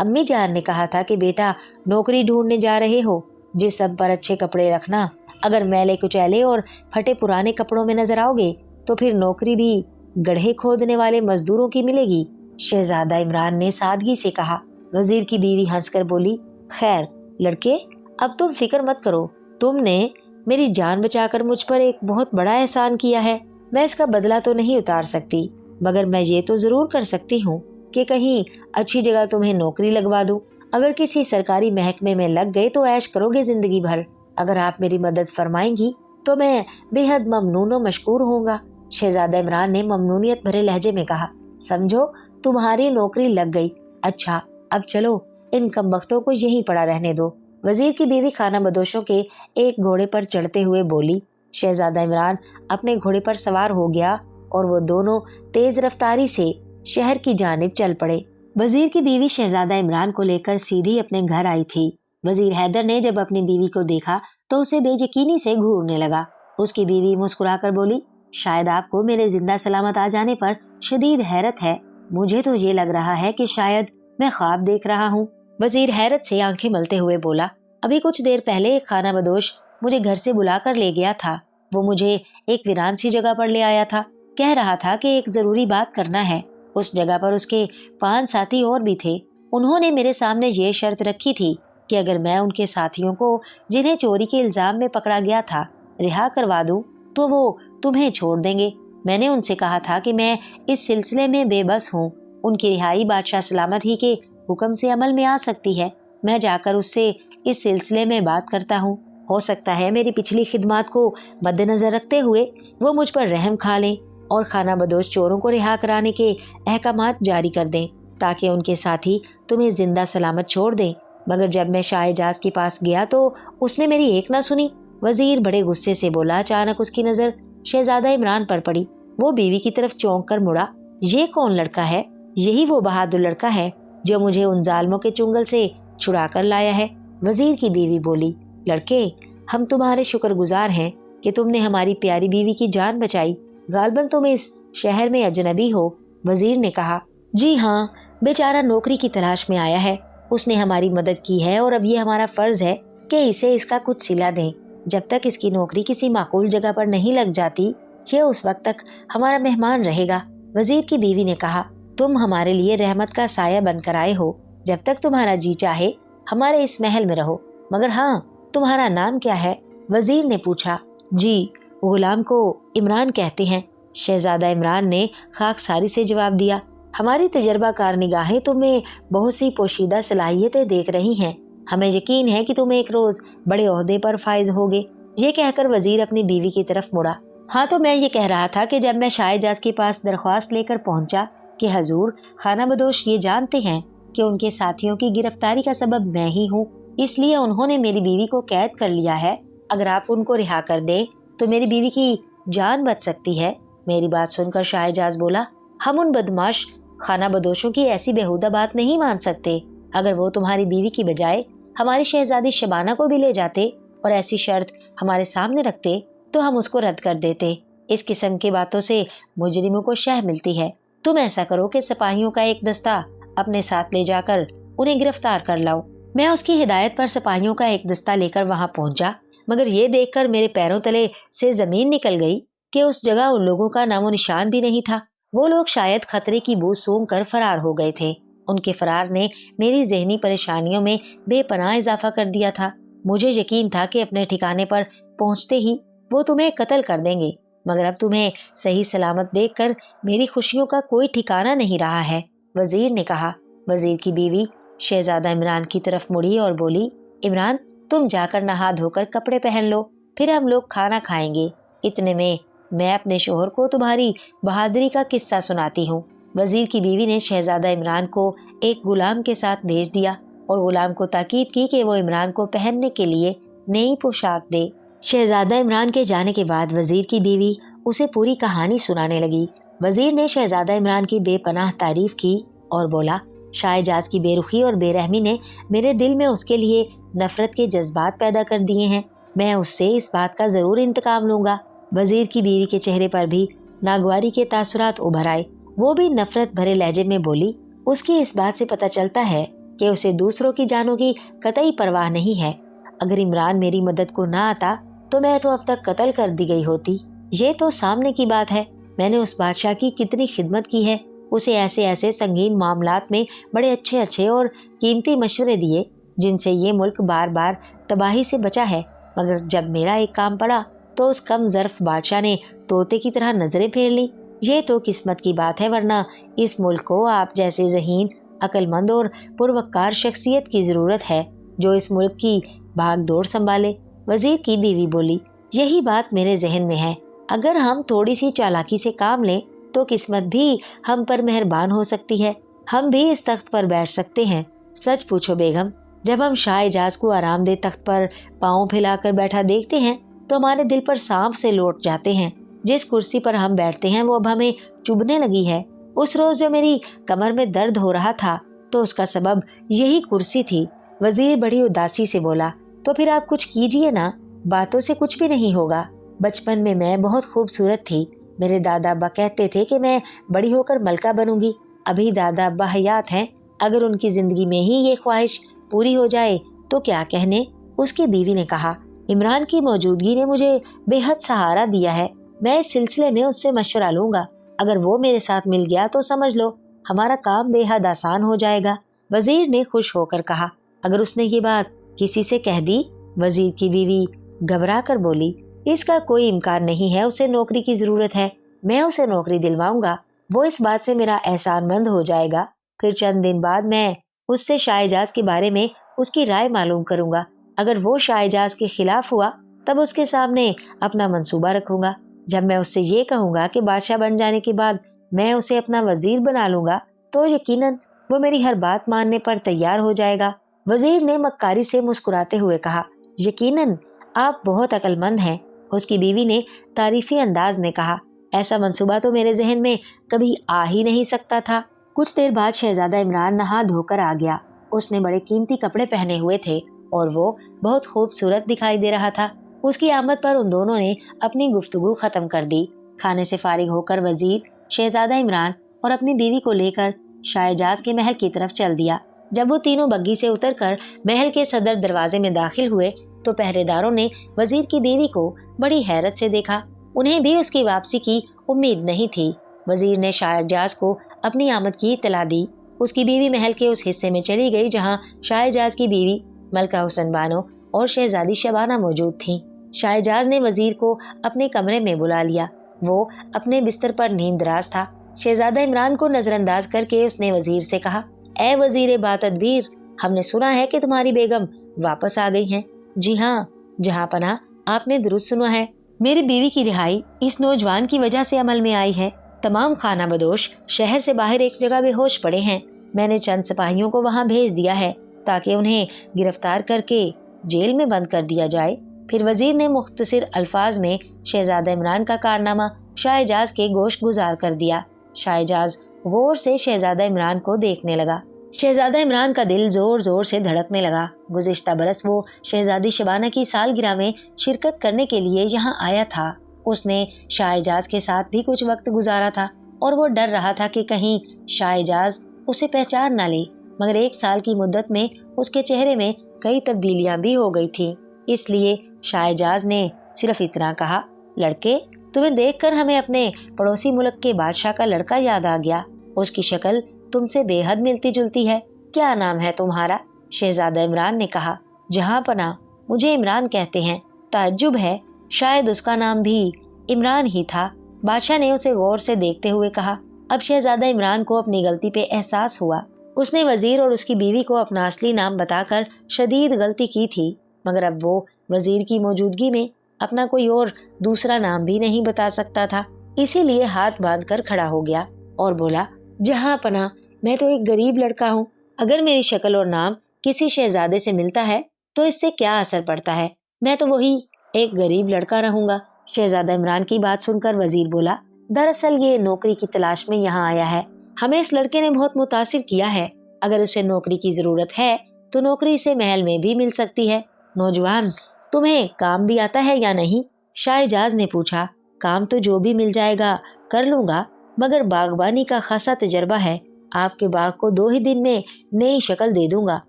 अम्मी जान ने कहा था कि बेटा, नौकरी ढूंढने जा रहे हो, जिस्म पर अच्छे कपड़े रखना। अगर मैले कुचैले और फटे पुराने कपड़ों में नजर आओगे तो फिर नौकरी भी गड्ढे खोदने वाले मजदूरों की मिलेगी। शहजादा इमरान ने सादगी से कहा। वजीर की बीवी हंसकर बोली, खैर लड़के, अब तुम फिक्र मत करो। तुमने मेरी जान बचाकर मुझ पर एक बहुत बड़ा एहसान किया है। मैं इसका बदला तो नहीं उतार सकती, मगर मैं ये तो जरूर कर सकती हूँ कि कहीं अच्छी जगह तुम्हें नौकरी लगवा दूं। अगर किसी सरकारी महकमे में लग गए तो ऐश करोगे जिंदगी भर। अगर आप मेरी मदद फरमाएंगी तो मैं बेहद ममनून और मशकूर होऊंगा। शहजादा इमरान ने ममनूनियत भरे लहजे में कहा, समझो तुम्हारी नौकरी लग गई। अच्छा, अब चलो, इन कमबख्तों को यहीं पड़ा रहने दो। वजीर की बीवी खाना बदोशों के एक घोड़े पर चढ़ते हुए बोली। शहजादा इमरान अपने घोड़े पर सवार हो गया और वो दोनों तेज रफ्तारी से शहर की जानिब चल पड़े। वजीर की बीवी शहजादा इमरान को लेकर सीधी अपने घर आई थी। वजीर हैदर ने जब अपनी बीवी को देखा तो उसे बेयकीनी से घूरने लगा। उसकी बीवी मुस्कुराकर बोली, शायद आपको मेरे जिंदा सलामत आ जाने पर शदीद हैरत है। मुझे तो ये लग रहा है कि शायद मैं ख्वाब देख रहा हूँ। वजीर हैरत से आंखें मलते हुए बोला, अभी कुछ देर पहले एक खाना बदोश मुझे घर से बुलाकर ले गया था। वो मुझे एक वीरान सी जगह पर ले आया था। कह रहा था कि एक जरूरी बात करना है। उस जगह पर उसके 5 साथी और भी थे। उन्होंने मेरे सामने ये शर्त रखी थी कि अगर मैं उनके साथियों को, जिन्हें चोरी के इल्जाम में पकड़ा गया था, रिहा करवा दूं तो वो तुम्हें छोड़ देंगे। मैंने उनसे कहा था कि मैं इस सिलसिले में बेबस हूँ। उनकी रिहाई बादशाह सलामत ही के हुक्म से अमल में आ सकती है। मैं जाकर उससे इस सिलसिले में बात करता हूँ। हो सकता है मेरी पिछली खिदमात को मद्देनजर रखते हुए वो मुझ पर रहम खा लें और खाना बदोश चोरों को रिहा कराने के अहकामात जारी कर दें ताकि उनके साथी तुम्हें जिंदा सलामत छोड़ दें। मगर जब मैं शाहजहाज के पास गया तो उसने मेरी एक ना सुनी। वजीर बड़े गुस्से से बोला। अचानक उसकी नजर शहजादा इमरान पर पड़ी। वो बीवी की तरफ चौंक कर मुड़ा। ये कौन लड़का है? यही वो बहादुर लड़का है जो मुझे उन जालिमों के चुंगल से छुड़ा कर लाया है। वजीर की बीवी बोली, लड़के, हम तुम्हारे शुक्रगुजार हैं कि तुमने हमारी प्यारी बीवी की जान बचाई। गालबन तुम इस शहर में अजनबी हो। वजीर ने कहा, जी हाँ, बेचारा नौकरी की तलाश में आया है। उसने हमारी मदद की है और अब ये हमारा फर्ज है कि इसे इसका कुछ सिला दें। जब तक इसकी नौकरी किसी माकूल जगह पर नहीं लग जाती, ये उस वक्त तक हमारा मेहमान रहेगा। वजीर की बीवी ने कहा, तुम हमारे लिए रहमत का साया बनकर आए हो। जब तक तुम्हारा जी चाहे हमारे इस महल में रहो। मगर हाँ, तुम्हारा नाम क्या है? वजीर ने पूछा। जी, गुलाम को इमरान कहते हैं। शहजादा इमरान ने खाकसारी से जवाब दिया। हमारी तजर्बाकार निगाहें तुम्हें बहुत सी पोशीदा सलाहियतें देख रही हैं। हमें यकीन है कि तुम एक रोज बड़े ओहदे पर फाइज होगे। ये कहकर वजीर अपनी बीवी की तरफ मुड़ा। हाँ, तो मैं ये कह रहा था कि जब मैं शाहजहाज के पास दरख्वास्त लेकर पहुंचा कि हजूर खाना बदोश ये जानते हैं कि उनके साथियों की गिरफ्तारी का सबब मैं ही हूँ, इसलिए उन्होंने मेरी बीवी को कैद कर लिया है। अगर आप उनको रिहा कर दें तो मेरी बीवी की जान बच सकती है। मेरी बात सुनकर शाहजहाज बोला, हम उन बदमाश खाना बदोशों की ऐसी बेहुदा बात नहीं मान सकते। अगर वो तुम्हारी बीवी की बजाय हमारी शहजादी शबाना को भी ले जाते और ऐसी शर्त हमारे सामने रखते तो हम उसको रद्द कर देते। इस किस्म की बातों से मुजरिमों को शह मिलती है। तुम ऐसा करो कि सिपाहियों का एक दस्ता अपने साथ ले जाकर उन्हें गिरफ्तार कर लाओ। मैं उसकी हिदायत पर सिपाहियों का एक दस्ता लेकर वहां पहुंचा, मगर ये देखकर मेरे पैरों तले से जमीन निकल गई कि उस जगह उन लोगों का नामो निशान भी नहीं था। वो लोग शायद खतरे की बू सूंघ कर फरार हो गए थे। उनके फरार ने मेरी जहनी परेशानियों में बेपनाह इजाफा कर दिया था। मुझे यकीन था कि अपने ठिकाने पर पहुंचते ही वो तुम्हें कत्ल कर देंगे, मगर अब तुम्हें सही सलामत देखकर मेरी खुशियों का कोई ठिकाना नहीं रहा है, वजीर ने कहा। वजीर की बीवी शहजादा इमरान की तरफ मुड़ी और बोली, इमरान, तुम जाकर नहा धोकर कपड़े पहन लो, फिर हम लोग खाना खाएंगे। इतने में मैं अपने शोहर को तुम्हारी बहादुरी का किस्सा सुनाती हूँ। वजीर की बीवी ने शहजादा इमरान को एक गुलाम के साथ भेज दिया और गुलाम को ताकीद की कि वो इमरान को पहनने के लिए नई पोशाक दे। शहजादा इमरान के जाने के बाद वजीर की बीवी उसे पूरी कहानी सुनाने लगी। वजीर ने शहजादा इमरान की बेपनाह तारीफ की और बोला, शाहजहाज की बेरुखी और बेरहमी ने मेरे दिल में उसके लिए नफरत के जज्बात पैदा कर दिए हैं। मैं उससे इस बात का जरूर इंतकाम लूंगा। वजीर की बीवी के चेहरे पर भी नागवारी के तासुरात उभर आए। वो भी नफरत भरे लहजे में बोली, उसकी इस बात से पता चलता है कि उसे दूसरों की जानों की कतई परवाह नहीं है। अगर इमरान मेरी मदद को ना आता तो मैं तो अब तक कत्ल कर दी गई होती। ये तो सामने की बात है। मैंने उस बादशाह की कितनी खिदमत की है। उसे ऐसे ऐसे संगीन मामलात में बड़े अच्छे अच्छे और कीमती मशवरे दिए जिनसे ये मुल्क बार बार तबाही से बचा है। मगर जब मेरा एक काम पड़ा तो उस कम ज़र्फ बादशाह ने तोते की तरह नजरें फेर ली। ये तो किस्मत की बात है, वरना इस मुल्क को आप जैसे ज़हीन, अक्लमंद और पुरवक्कार शख्सियत की ज़रूरत है जो इस मुल्क की भाग दौड़ संभाले। वजीर की बीवी बोली, यही बात मेरे जहन में है। अगर हम थोड़ी सी चालाकी से काम लें तो किस्मत भी हम पर मेहरबान हो सकती है। हम भी इस तख्त पर बैठ सकते हैं। सच पूछो बेगम, जब हम शाहजहाज को आरामदेह तख्त पर पाँव फैलाकर बैठा देखते हैं तो हमारे दिल पर सांप से लौट जाते हैं। जिस कुर्सी पर हम बैठते हैं वो अब हमें चुभने लगी है। उस रोज जो मेरी कमर में दर्द हो रहा था तो उसका सबब यही कुर्सी थी। वजीर बड़ी उदासी से बोला, तो फिर आप कुछ कीजिए ना, बातों से कुछ भी नहीं होगा। बचपन में मैं बहुत खूबसूरत थी। मेरे दादा अब्बा कहते थे कि मैं बड़ी होकर मलका बनूंगी। अभी दादा अब्बा हयात हैं। अगर उनकी जिंदगी में ही ये ख्वाहिश पूरी हो जाए तो क्या कहने। उसकी बीवी ने कहा, इमरान की मौजूदगी ने मुझे बेहद सहारा दिया है। मैं इस सिलसिले में उससे मशवरा लूंगा। अगर वो मेरे साथ मिल गया तो समझ लो हमारा काम बेहद आसान हो जाएगा। वजीर ने खुश होकर कहा। अगर उसने ये बात किसी से कह दी? वजीर की बीवी घबरा कर बोली, इसका कोई इम्कान नहीं है। उसे नौकरी की जरूरत है। मैं उसे नौकरी दिलवाऊंगा। वो इस बात से मेरा एहसानमंद हो जाएगा। फिर चंद दिन बाद मैं उससे शाहजहाज के बारे में उसकी राय मालूम करूंगा। अगर वो शाहजहाज के खिलाफ हुआ तब उसके सामने अपना मंसूबा रखूंगा। जब मैं उससे ये कहूंगा कि बादशाह बन जाने के बाद मैं उसे अपना वजीर बना लूंगा तो यकीनन वो मेरी हर बात मानने पर तैयार हो जाएगा। वजीर ने मक्कारी से मुस्कुराते हुए कहा, यकीनन आप बहुत अक्लमंद हैं। उसकी बीवी ने तारीफी अंदाज में कहा, ऐसा मंसूबा तो मेरे जहन में कभी आ ही नहीं सकता था। कुछ देर बाद शहजादा इमरान नहा धोकर आ गया। उसने बड़े कीमती कपड़े पहने हुए थे और वो बहुत खूबसूरत दिखाई दे रहा था। उसकी आमद पर उन दोनों ने अपनी गुफ्तगू खत्म कर दी। खाने से फारिग होकर वजीर, शहजादा इमरान और अपनी बीवी को लेकर शाहजहाज के महल की तरफ चल दिया। जब वो तीनों बग्गी से उतरकर महल के सदर दरवाजे में दाखिल हुए तो पहरेदारों ने वजीर की बीवी को बड़ी हैरत से देखा। उन्हें भी उसकी वापसी की उम्मीद नहीं थी। वजीर ने शाहजहाज को अपनी आमद की इत्तला दी। उसकी बीवी महल के उस हिस्से में चली गई जहाँ शाहजाज की बीवी मलका हुसन बानो और शहजादी शबाना मौजूद थीं। शाहजाज ने वजीर को अपने कमरे में बुला लिया। वो अपने बिस्तर पर नींदराज था। शहजादा इमरान को नजरअंदाज करके उसने वजीर से कहा, ए वजीर बातदबीर, हमने सुना है कि तुम्हारी बेगम वापस आ गई हैं। जी हाँ जहाँ पना, आपने दुरुस्त सुना है। मेरी बीवी की रिहाई इस नौजवान की वजह से अमल में आई है। तमाम खाना बदोश शहर से बाहर एक जगह बेहोश पड़े हैं। मैंने चंद सिपाहियों को वहाँ भेज दिया है ताकि उन्हें गिरफ्तार करके जेल में बंद कर दिया जाए। फिर वजीर ने मुख्तसर अल्फाज में शहजादा इमरान का कारनामा शाहजाज के गोश गुजार कर दिया। शाहजाज गौर से शहजादा इमरान को देखने लगा। शहजादा इमरान का दिल जोर जोर से धड़कने लगा। गुज़िश्ता बरस वो शहजादी शबाना की सालगिरह में शिरकत करने के लिए यहाँ आया था। उसने शाहजाज के साथ भी कुछ वक्त गुजारा था और वो डर रहा था कि कहीं शाहजाज उसे पहचान ना ले। मगर 1 साल की मुद्दत में उसके चेहरे में कई तब्दीलियां भी हो गई थी। इसलिए शाहजाज ने सिर्फ इतना कहा, लड़के, तुम्हें देखकर हमें अपने पड़ोसी मुल्क के बादशाह का लड़का याद आ गया। उसकी शक्ल तुमसे बेहद मिलती जुलती है। क्या नाम है तुम्हारा? शहजादा इमरान ने कहा। जहाँ पना, मुझे इमरान कहते हैं। ताज्जुब है, शायद उसका नाम भी इमरान ही था। बादशाह ने उसे गौर से देखते हुए कहा। अब शहजादा इमरान को अपनी गलती पे एहसास हुआ। उसने वजीर और उसकी बीवी को अपना असली नाम बताकर शदीद गलती की थी, मगर अब वो वजीर की मौजूदगी में अपना कोई और दूसरा नाम भी नहीं बता सकता था। इसीलिए हाथ बांध कर खड़ा हो गया और बोला, जहाँ पना, मैं तो एक गरीब लड़का हूँ। अगर मेरी शक्ल और नाम किसी शहजादे से मिलता है तो इससे क्या असर पड़ता है? मैं तो वही एक गरीब लड़का रहूंगा। शहजादा इमरान की बात सुनकर वजीर बोला, दरअसल ये नौकरी की तलाश में यहाँ आया है। हमें इस लड़के ने बहुत मुतासिर किया है। अगर उसे नौकरी की जरूरत है तो नौकरी इसे महल में भी मिल सकती है। नौजवान, तुम्हें काम भी आता है या नहीं? शाहजाज ने पूछा। काम तो जो भी मिल जाएगा कर लूंगा, मगर बागबानी का खासा तजर्बा है। आपके बाग को 2 ही दिन में नई शक्ल दे दूंगा।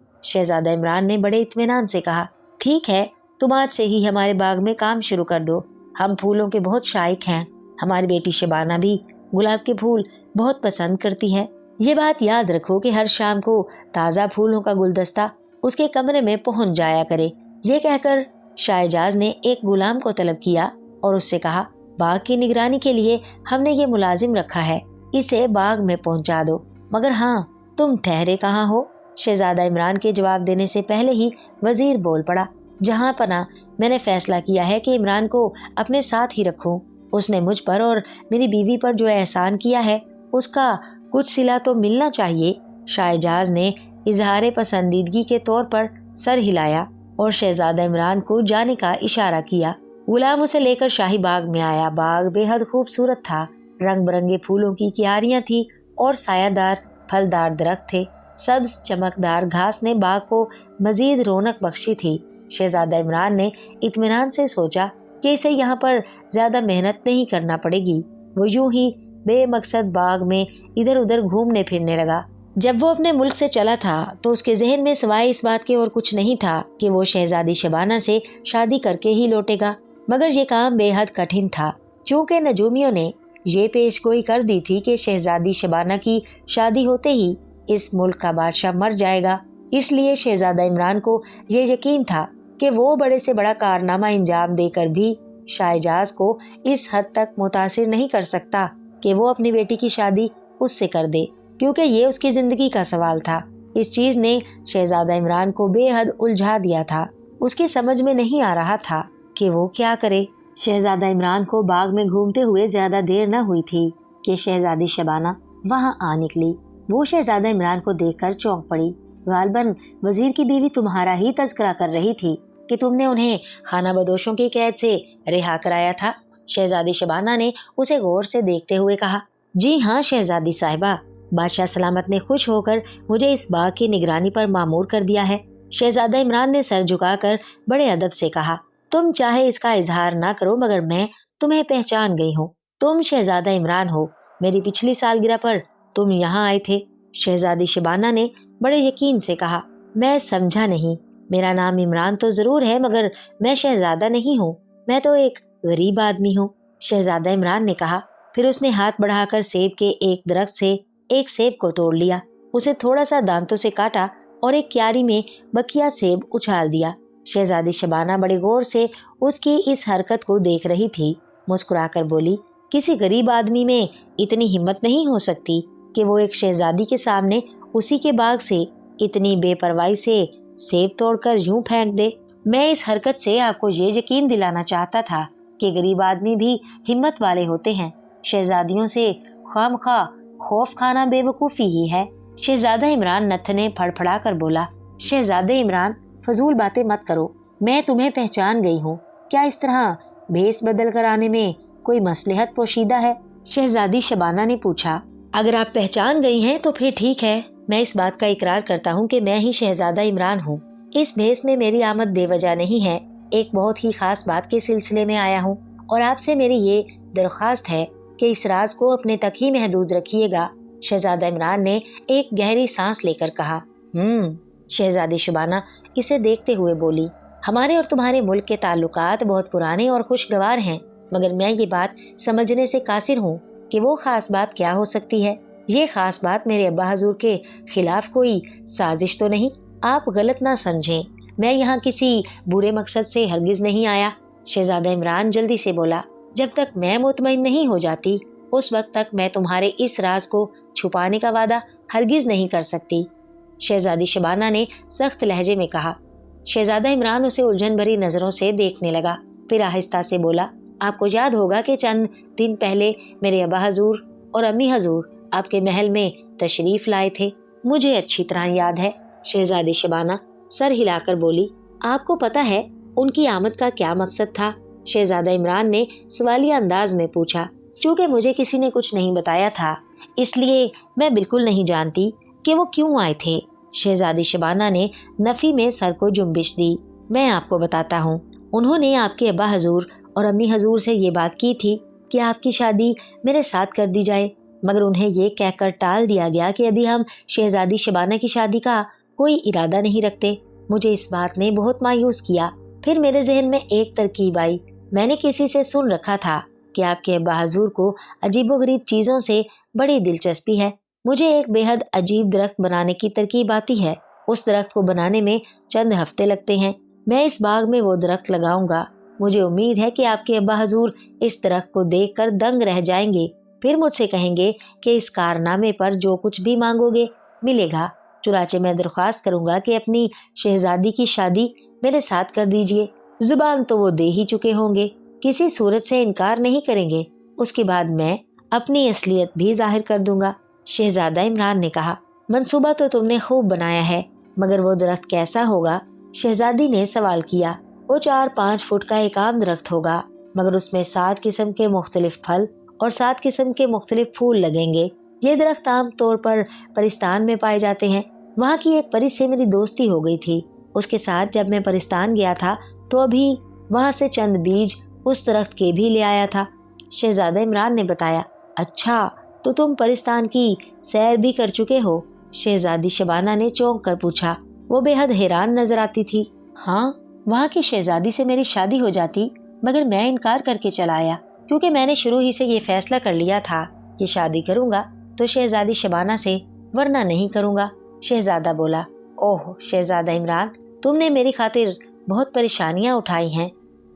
शहजादा इमरान ने बड़े इत्मीनान से कहा, ठीक है, तुम आज से ही हमारे बाग में काम शुरू कर दो। हम फूलों के बहुत शाइक हैं। हमारी बेटी शबाना भी गुलाब के फूल बहुत पसंद करती है। ये बात याद रखो कि हर शाम को ताज़ा फूलों का गुलदस्ता उसके कमरे में पहुंच जाया करे। ये कहकर शाहजाज ने एक गुलाम को तलब किया और उससे कहा, बाग की निगरानी के लिए हमने ये मुलाजिम रखा है, इसे बाग में पहुंचा दो। मगर हाँ, तुम ठहरे कहाँ हो? शहजादा इमरान के जवाब देने से पहले ही वजीर बोल पड़ा, जहाँ पना, मैंने फैसला किया है कि इमरान को अपने साथ ही रखूं। उसने मुझ पर और मेरी बीवी पर जो एहसान किया है उसका कुछ सिला तो मिलना चाहिए। शाहजाज ने इजहार पसंदीदगी के तौर पर सर हिलाया और शहजादा इमरान को जाने का इशारा किया। गुलाम उसे लेकर शाही बाग में आया। बाग बेहद खूबसूरत था। रंग बिरंगे फूलों की क्यारियां थी और सायादार फलदार दरख्त थे। सब्ज चमकदार घास ने बाग को मजीद रौनक बख्शी थी। शहजादा इमरान ने इत्मीनान से सोचा कि इसे यहाँ पर ज्यादा मेहनत नहीं करना पड़ेगी। वो यूं ही बेमकसद बाग में इधर उधर घूमने फिरने लगा। जब वो अपने मुल्क से चला था तो उसके जहन में सिवाय इस बात के और कुछ नहीं था कि वो शहजादी शबाना से शादी करके ही लौटेगा। मगर ये काम बेहद कठिन था, चूँकि नजूमियों ने ये पेशगोई कर दी थी कि शहजादी शबाना की शादी होते ही इस मुल्क का बादशाह मर जाएगा। इसलिए शहजादा इमरान को ये यकीन था कि वो बड़े से बड़ा कारनामा अंजाम देकर भी शाहजाज को इस हद तक मुतासिर नहीं कर सकता कि वो अपनी बेटी की शादी उससे कर दे, क्योंकि ये उसकी जिंदगी का सवाल था। इस चीज ने शहजादा इमरान को बेहद उलझा दिया था। उसकी समझ में नहीं आ रहा था कि वो क्या करे। शहजादा इमरान को बाग में घूमते हुए ज्यादा देर न हुई थी कि शहजादी शबाना वहां आ निकली। वो शहजादा इमरान को देखकर चौंक पड़ी। गालबन वजीर की बीवी तुम्हारा ही तज़किरा कर रही थी कि तुमने उन्हें खाना बदोशों की कैद से रिहा कराया था। शहजादी शबाना ने उसे गौर से देखते हुए कहा। जी हाँ शहजादी साहिबा, बादशाह सलामत ने खुश होकर मुझे इस बाग की निगरानी पर मामूर कर दिया है। शहजादा इमरान ने सर झुकाकर बड़े अदब से कहा, तुम चाहे इसका इजहार ना करो, मगर मैं तुम्हें पहचान गई हूँ। तुम शहजादा इमरान हो। मेरी पिछली सालगिरह पर तुम यहाँ आए थे। शहजादी शबाना ने बड़े यकीन से कहा, मैं समझा नहीं। मेरा नाम इमरान तो जरूर है, मगर मैं शहजादा नहीं हूँ। मैं तो एक गरीब आदमी हूँ। शहजादा इमरान ने कहा। फिर उसने हाथ बढ़ाकर सेब के एक दरख्त से एक सेब को तोड़ लिया, उसे थोड़ा सा दांतों से काटा और एक क्यारी में बकिया सेब उछाल दिया। शहजादी शबाना बड़े गौर से उसकी इस हरकत को देख रही थी। मुस्कुराकर बोली, किसी गरीब आदमी में इतनी हिम्मत नहीं हो सकती कि वो एक शहजादी के सामने उसी के बाग से इतनी बेपरवाही से सेब तोड़कर यूं फेंक दे। मैं इस हरकत से आपको ये यकीन दिलाना चाहता था कि गरीब आदमी भी हिम्मत वाले होते हैं। शहजादियों से खामखा खौफ खाना बेवकूफ़ी ही है। शहजादा इमरान नथने फड़फड़ा कर बोला, शहजादे इमरान, फजूल बातें मत करो, मैं तुम्हें पहचान गई हूँ। क्या इस तरह भेस बदल कर आने में कोई मसलहत पोशीदा है? शहजादी शबाना ने पूछा। अगर आप पहचान गई हैं तो फिर ठीक है, मैं इस बात का इकरार करता हूँ कि मैं ही शहजादा इमरान हूँ। इस भेस में मेरी आमद बेवजह नहीं है, एक बहुत ही खास बात के सिलसिले में आया हूँ और आपसे मेरी ये दरख्वास्त है कि इस राज को अपने तक ही महदूद रखिएगा। शहजादा इमरान ने एक गहरी सांस लेकर कहा। शहजादी शबाना इसे देखते हुए बोली, हमारे और तुम्हारे मुल्क के ताल्लुकात बहुत पुराने और खुशगवार हैं, मगर मैं ये बात समझने से कासिर हूँ कि वो खास बात क्या हो सकती है। ये खास बात मेरे अब्बा हजूर के खिलाफ कोई साजिश तो नहीं? आप गलत ना समझें, मैं यहाँ किसी बुरे मकसद से हरगिज नहीं आया। शहजादा इमरान जल्दी से बोला, जब तक मैं मुतमईन नहीं हो जाती उस वक्त तक मैं तुम्हारे इस राज को छुपाने का वादा हरगिज नहीं कर सकती। शहजादी शबाना ने सख्त लहजे में कहा। शहजादा इमरान उसे उलझन भरी नजरों से देखने लगा, फिर आहिस्ता से बोला, आपको याद होगा कि चंद दिन पहले मेरे अब्बा हजूर और अम्मी हजूर आपके महल में तशरीफ लाए थे। मुझे अच्छी तरह याद है। शहजादी शबाना सर हिलाकर बोली, आपको पता है उनकी आमद का क्या मकसद था? शहजादा इमरान ने सवालिया अंदाज में पूछा। चूँकि मुझे किसी ने कुछ नहीं बताया था, इसलिए मैं बिल्कुल नहीं जानती कि वो क्यों आए थे। शहजादी शबाना ने नफ़ी में सर को जुम्बिश दी। मैं आपको बताता हूँ, उन्होंने आपके अब्बा हजूर और अम्मी हजूर से ये बात की थी कि आपकी शादी मेरे साथ कर दी जाए, मगर उन्हें ये कहकर टाल दिया गया कि अभी हम शहजादी शबाना की शादी का कोई इरादा नहीं रखते। मुझे इस बात ने बहुत मायूस किया। फिर मेरे जहन में एक तरकीब आई। मैंने किसी से सुन रखा था कि आपके अब्बा हजूर को अजीबोगरीब चीज़ों से बड़ी दिलचस्पी है। मुझे एक बेहद अजीब दरख्त बनाने की तरकीब आती है। उस दरख्त को बनाने में चंद हफ्ते लगते हैं। मैं इस बाग में वो दरख्त लगाऊंगा। मुझे उम्मीद है कि आपके अब्बा हजूर इस दरख्त को देखकर दंग रह जाएंगे। फिर मुझसे कहेंगे कि इस कारनामे पर जो कुछ भी मांगोगे मिलेगा। चुनाचे मैं दरख्वास्त करूंगा कि अपनी शहजादी की शादी मेरे साथ कर दीजिए। जुबान तो वो दे ही चुके होंगे, किसी सूरत से इनकार नहीं करेंगे। उसके बाद मैं अपनी असलियत भी जाहिर कर दूंगा। शहजादा इमरान ने कहा, मंसूबा तो तुमने खूब बनाया है, मगर वो दरख्त कैसा होगा? शहजादी ने सवाल किया। वो 4-5 फुट का एक आम दरख्त होगा, मगर उसमें 7 किस्म के मुख्तलिफ फल और 7 किस्म के मुख्तलिफ फूल लगेंगे। ये दरख्त आम तौर पर परिस्तान में पाए जाते हैं। वहाँ की एक परी से मेरी दोस्ती हो गई थी। उसके साथ जब मैं परिस्तान गया था तो अभी वहाँ से चंद बीज उस दरख्त के भी ले आया था। शहजादा इमरान ने बताया। अच्छा, तो तुम परिस्तान की सैर भी कर चुके हो? शहजादी शबाना ने चौंक कर पूछा। वो बेहद हैरान नजर आती थी। हाँ, वहाँ की शहजादी से मेरी शादी हो जाती, मगर मैं इनकार करके चला आया, क्योंकि मैंने शुरू ही से ये फैसला कर लिया था कि शादी करूँगा तो शहजादी शबाना से, वरना नहीं करूँगा। शहजादा बोला। ओह शहजादा इमरान, तुमने मेरी खातिर बहुत परेशानियाँ उठाई हैं।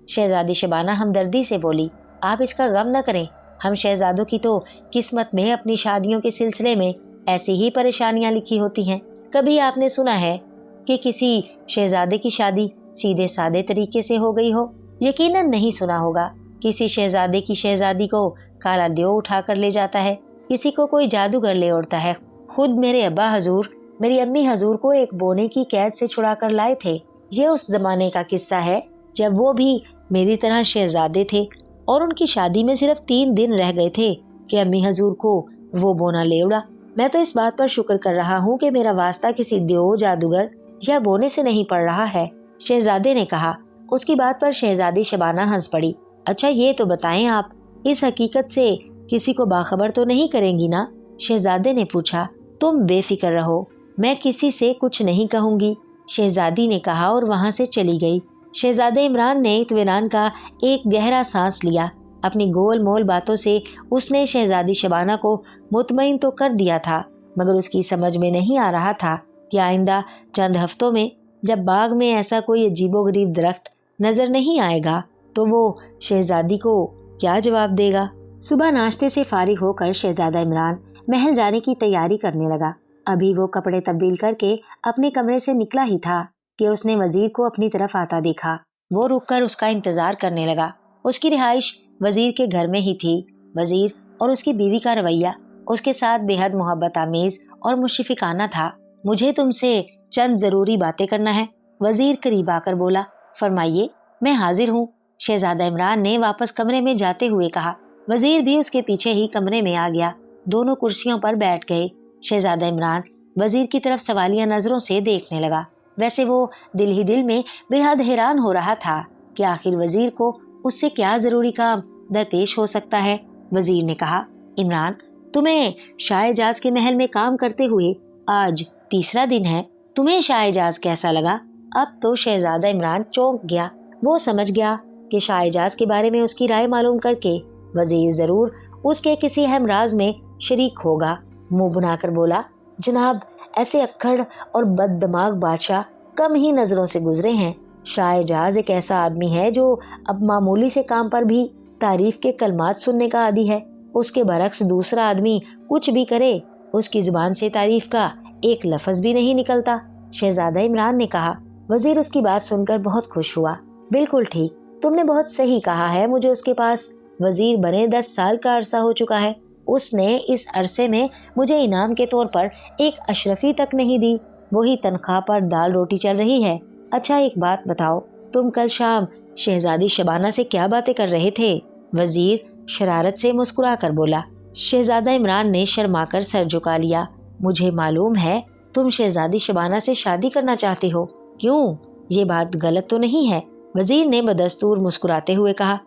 शहजादी शबाना हमदर्दी से बोली, आप इसका गम न करें, हम शहजादों की तो किस्मत में अपनी शादियों के सिलसिले में ऐसी ही परेशानियां लिखी होती हैं। कभी आपने सुना है कि किसी शहजादे की शादी सीधे सादे तरीके से हो गई हो? यकीनन नहीं सुना होगा। किसी शहजादे की शहजादी को काला देव उठा कर ले जाता है, किसी को कोई जादूगर ले उड़ता है। खुद मेरे अब्बा हजूर मेरी अम्मी हजूर को एक बोने की कैद से छुड़ा कर लाए थे। ये उस जमाने का किस्सा है जब वो भी मेरी तरह शहजादे थे और उनकी शादी में सिर्फ 3 दिन रह गए थे कि अम्मी हजूर को वो बोना ले उड़ा। मैं तो इस बात पर शुक्र कर रहा हूँ कि मेरा वास्ता किसी देव, जादूगर या बोने से नहीं पड़ रहा है, शहजादे ने कहा। उसकी बात पर शहजादी शबाना हंस पड़ी। अच्छा ये तो बताएं, आप इस हकीकत से किसी को बाखबर तो नहीं करेंगी ना? शहजादे ने पूछा। तुम बेफिक्र रहो, मैं किसी से कुछ नहीं कहूँगी, शहजादी ने कहा और वहाँ से चली गई। शहजादे इमरान ने इत्मीनान का एक गहरा सांस लिया। अपनी गोल मोल बातों से उसने शहजादी शबाना को मुतमईन तो कर दिया था, मगर उसकी समझ में नहीं आ रहा था कि आइंदा चंद हफ्तों में जब बाग में ऐसा कोई अजीबोगरीब दरख्त नजर नहीं आएगा तो वो शहजादी को क्या जवाब देगा। सुबह नाश्ते से फारिग होकर शहजादा इमरान महल जाने की तैयारी करने लगा। अभी वो कपड़े तब्दील करके अपने कमरे से निकला ही था कि उसने वजीर को अपनी तरफ आता देखा। वो रुककर उसका इंतजार करने लगा। उसकी रिहाइश वजीर के घर में ही थी। वजीर और उसकी बीवी का रवैया उसके साथ बेहद मोहब्बत आमेज और मुशफिकाना था। मुझे तुमसे चंद जरूरी बातें करना है, वजीर करीब आकर बोला। फरमाइए, मैं हाजिर हूँ, शहजादा इमरान ने वापस कमरे में जाते हुए कहा। वजीर भी उसके पीछे ही कमरे में आ गया। दोनों कुर्सियों पर बैठ गए। शहजादा इमरान वजीर की तरफ सवालिया नजरों से देखने लगा। वैसे वो दिल ही दिल में बेहद हैरान हो रहा था कि आखिर वजीर को उससे क्या जरूरी काम दरपेश हो सकता है। वजीर ने कहा, इमरान, तुम्हें शाहजहाज के महल में काम करते हुए आज तीसरा दिन है। तुम्हें शाहजहाज कैसा लगा? अब तो शहजादा इमरान चौंक गया। वो समझ गया कि शाहजहाज के बारे में उसकी राय मालूम करके वजीर जरूर उसके किसी अहम राज में शरीक होगा। मुंह बनाकर बोला, जनाब, ऐसे अक्खड़ और बददिमाग बादशाह कम ही नजरों से गुजरे हैं। शाहजहाज एक ऐसा आदमी है जो अब मामूली से काम पर भी तारीफ के कलमात सुनने का आदी है। उसके बरक्स दूसरा आदमी कुछ भी करे, उसकी जुबान से तारीफ का एक लफ्ज भी नहीं निकलता। शहजादा इमरान ने कहा। वजीर उसकी बात सुनकर बहुत खुश हुआ। बिल्कुल ठीक, तुमने बहुत सही कहा है। मुझे उसके पास वजीर बने 10 साल का अरसा हो चुका है। उसने इस अरसे में मुझे इनाम के तौर पर एक अशरफी तक नहीं दी। वही तनख्वाह पर दाल रोटी चल रही है। अच्छा, एक बात बताओ, तुम कल शाम शहजादी शबाना से क्या बातें कर रहे थे? वजीर शरारत से मुस्कुरा कर बोला। शहजादा इमरान ने शर्माकर सर झुका लिया। मुझे मालूम है तुम शहजादी शबाना से शादी करना चाहते हो। क्यों, ये बात गलत तो नहीं है? वजीर ने बदस्तूर मुस्कुराते हुए कहा।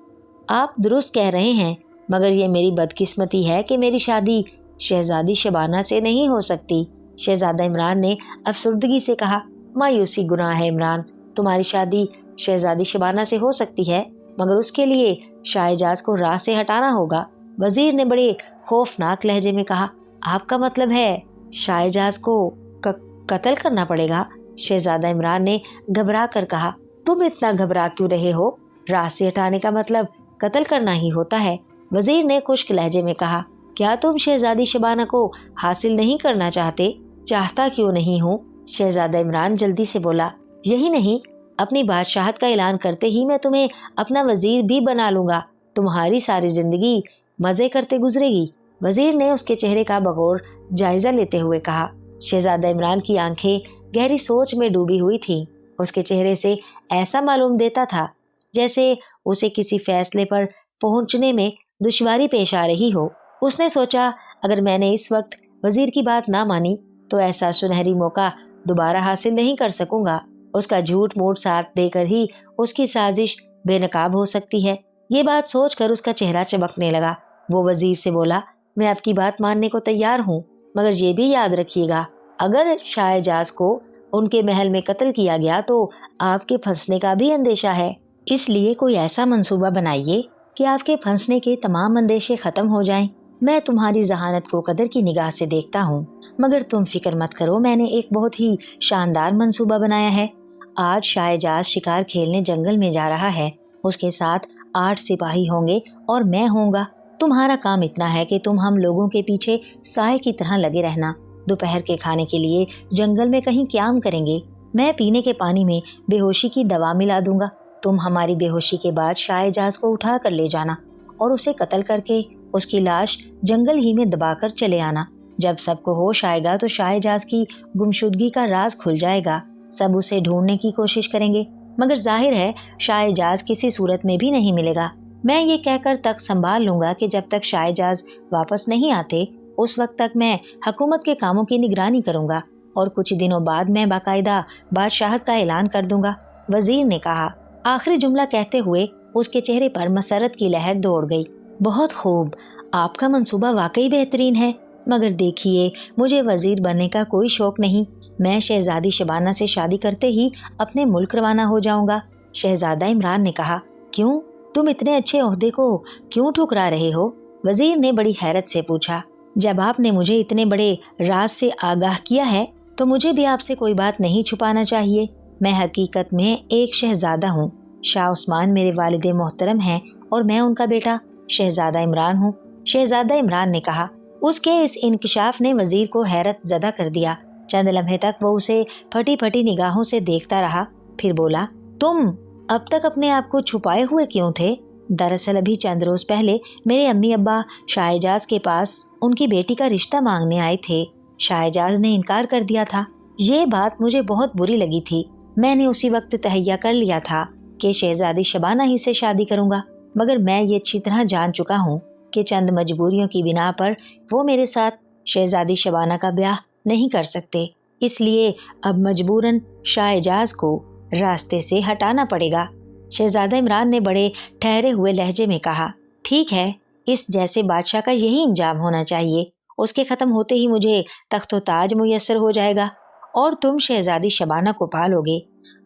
आप दुरुस्त कह रहे हैं, मगर ये मेरी बदकिस्मती है कि मेरी शादी शहजादी शबाना से नहीं हो सकती। शहजादा इमरान ने अफसुर्दगी से कहा। मायूसी गुनाह है इमरान, तुम्हारी शादी शहजादी शबाना से हो सकती है, मगर उसके लिए शाहजहाज को राह से हटाना होगा। वजीर ने बड़े खौफनाक लहजे में कहा। आपका मतलब है शाहजहाज को कत्ल करना पड़ेगा? शहजादा इमरान ने घबरा कर कहा। तुम इतना घबरा क्यों रहे हो? राह से हटाने का मतलब कत्ल करना ही होता है। वजीर ने खुश्क लहजे में कहा। क्या तुम शहजादी शबाना को हासिल नहीं करना चाहते? चाहता क्यों नहीं हूँ? शहजादा इमरान जल्दी से बोला। यही नहीं, अपनी बादशाहत का ऐलान करते ही मैं तुम्हें अपना वजीर भी बना लूंगा। तुम्हारी सारी जिंदगी मजे करते गुजरेगी। वजीर ने उसके चेहरे का बगौर जायजा लेते हुए कहा। शहजादा इमरान की आंखें गहरी सोच में डूबी हुई थीं। उसके चेहरे से ऐसा मालूम देता था जैसे उसे किसी फैसले पर पहुंचने में दुश्वारी पेश आ रही हो। उसने सोचा, अगर मैंने इस वक्त वजीर की बात ना मानी तो ऐसा सुनहरी मौका दोबारा हासिल नहीं कर सकूंगा। उसका झूठ मूठ साथ देकर ही उसकी साजिश बेनकाब हो सकती है। ये बात सोचकर उसका चेहरा चमकने लगा। वो वजीर से बोला, मैं आपकी बात मानने को तैयार हूँ, मगर ये भी याद रखिएगा, अगर शाहजहाज को उनके महल में कत्ल किया गया तो आपके फंसने का भी अंदेशा है। इसलिए कोई ऐसा मंसूबा बनाइए कि आपके फंसने के तमाम अंदेशे खत्म हो जाएं। मैं तुम्हारी जहानत को कदर की निगाह से देखता हूँ, मगर तुम फिक्र मत करो, मैंने एक बहुत ही शानदार मंसूबा बनाया है। आज शाहजहाज शिकार खेलने जंगल में जा रहा है। उसके साथ 8 सिपाही होंगे और मैं होऊंगा। तुम्हारा काम इतना है कि तुम हम लोगों के पीछे साए की तरह लगे रहना। दोपहर के खाने के लिए जंगल में कहीं क्याम करेंगे। मैं पीने के पानी में बेहोशी की दवा मिला दूंगा। तुम हमारी बेहोशी के बाद शाहजहाज को उठा कर ले जाना और उसे कत्ल करके उसकी लाश जंगल ही में दबाकर चले आना। जब सबको होश आएगा तो शाहजहाज की गुमशुदगी का राज खुल जाएगा। सब उसे ढूंढने की कोशिश करेंगे, मगर जाहिर है शाहजहाज किसी सूरत में भी नहीं मिलेगा। मैं ये कहकर तक संभाल लूंगा कि जब तक शाहजहाज वापस नहीं आते उस वक्त तक मैं हुकूमत के कामों की निगरानी करूंगा और कुछ दिनों बाद मैं बाकायदा बादशाहत का ऐलान कर दूंगा। वजीर ने कहा। आखिरी जुमला कहते हुए उसके चेहरे पर मसरत की लहर दौड़ गई। बहुत खूब, आपका मंसूबा वाकई बेहतरीन है, मगर देखिए, मुझे वजीर बनने का कोई शौक नहीं। मैं शहजादी शबाना से शादी करते ही अपने मुल्क रवाना हो जाऊंगा। शहजादा इमरान ने कहा। क्यों, तुम इतने अच्छे ओहदे को क्यों ठुकरा रहे हो? वजीर ने बड़ी हैरत से पूछा। जब आपने मुझे इतने बड़े राज से आगाह किया है तो मुझे भी आपसे कोई बात नहीं छुपाना चाहिए। मैं हकीकत में एक शहजादा हूँ। शाह उस्मान मेरे वालिद मोहतरम हैं और मैं उनका बेटा शहजादा इमरान हूँ। शहजादा इमरान ने कहा। उसके इस इंकशाफ ने वजीर को हैरत ज़दा कर दिया। चंद लम्हे तक वो उसे फटी फटी निगाहों से देखता रहा, फिर बोला, तुम अब तक अपने आप को छुपाए हुए क्यों थे? दरअसल अभी चंद रोज पहले मेरे अम्मी अब्बा शाहजाज के पास उनकी बेटी का रिश्ता मांगने आए थे। शाहजाज ने इनकार कर दिया था। ये बात मुझे बहुत बुरी लगी थी। मैंने उसी वक्त तहैया कर लिया था कि शहजादी शबाना ही से शादी करूंगा, मगर मैं ये अच्छी तरह जान चुका हूँ कि चंद मजबूरियों की बिना पर वो मेरे साथ शहजादी शबाना का ब्याह नहीं कर सकते। इसलिए अब मजबूरन शाहजाज को रास्ते से हटाना पड़ेगा। शहजादा इमरान ने बड़े ठहरे हुए लहजे में कहा, ठीक है, इस जैसे बादशाह का यही इंजाम होना चाहिए। उसके खत्म होते ही मुझे तख्तो ताज मुयस्सर हो जाएगा और तुम शहजादी शबाना को पालोगे।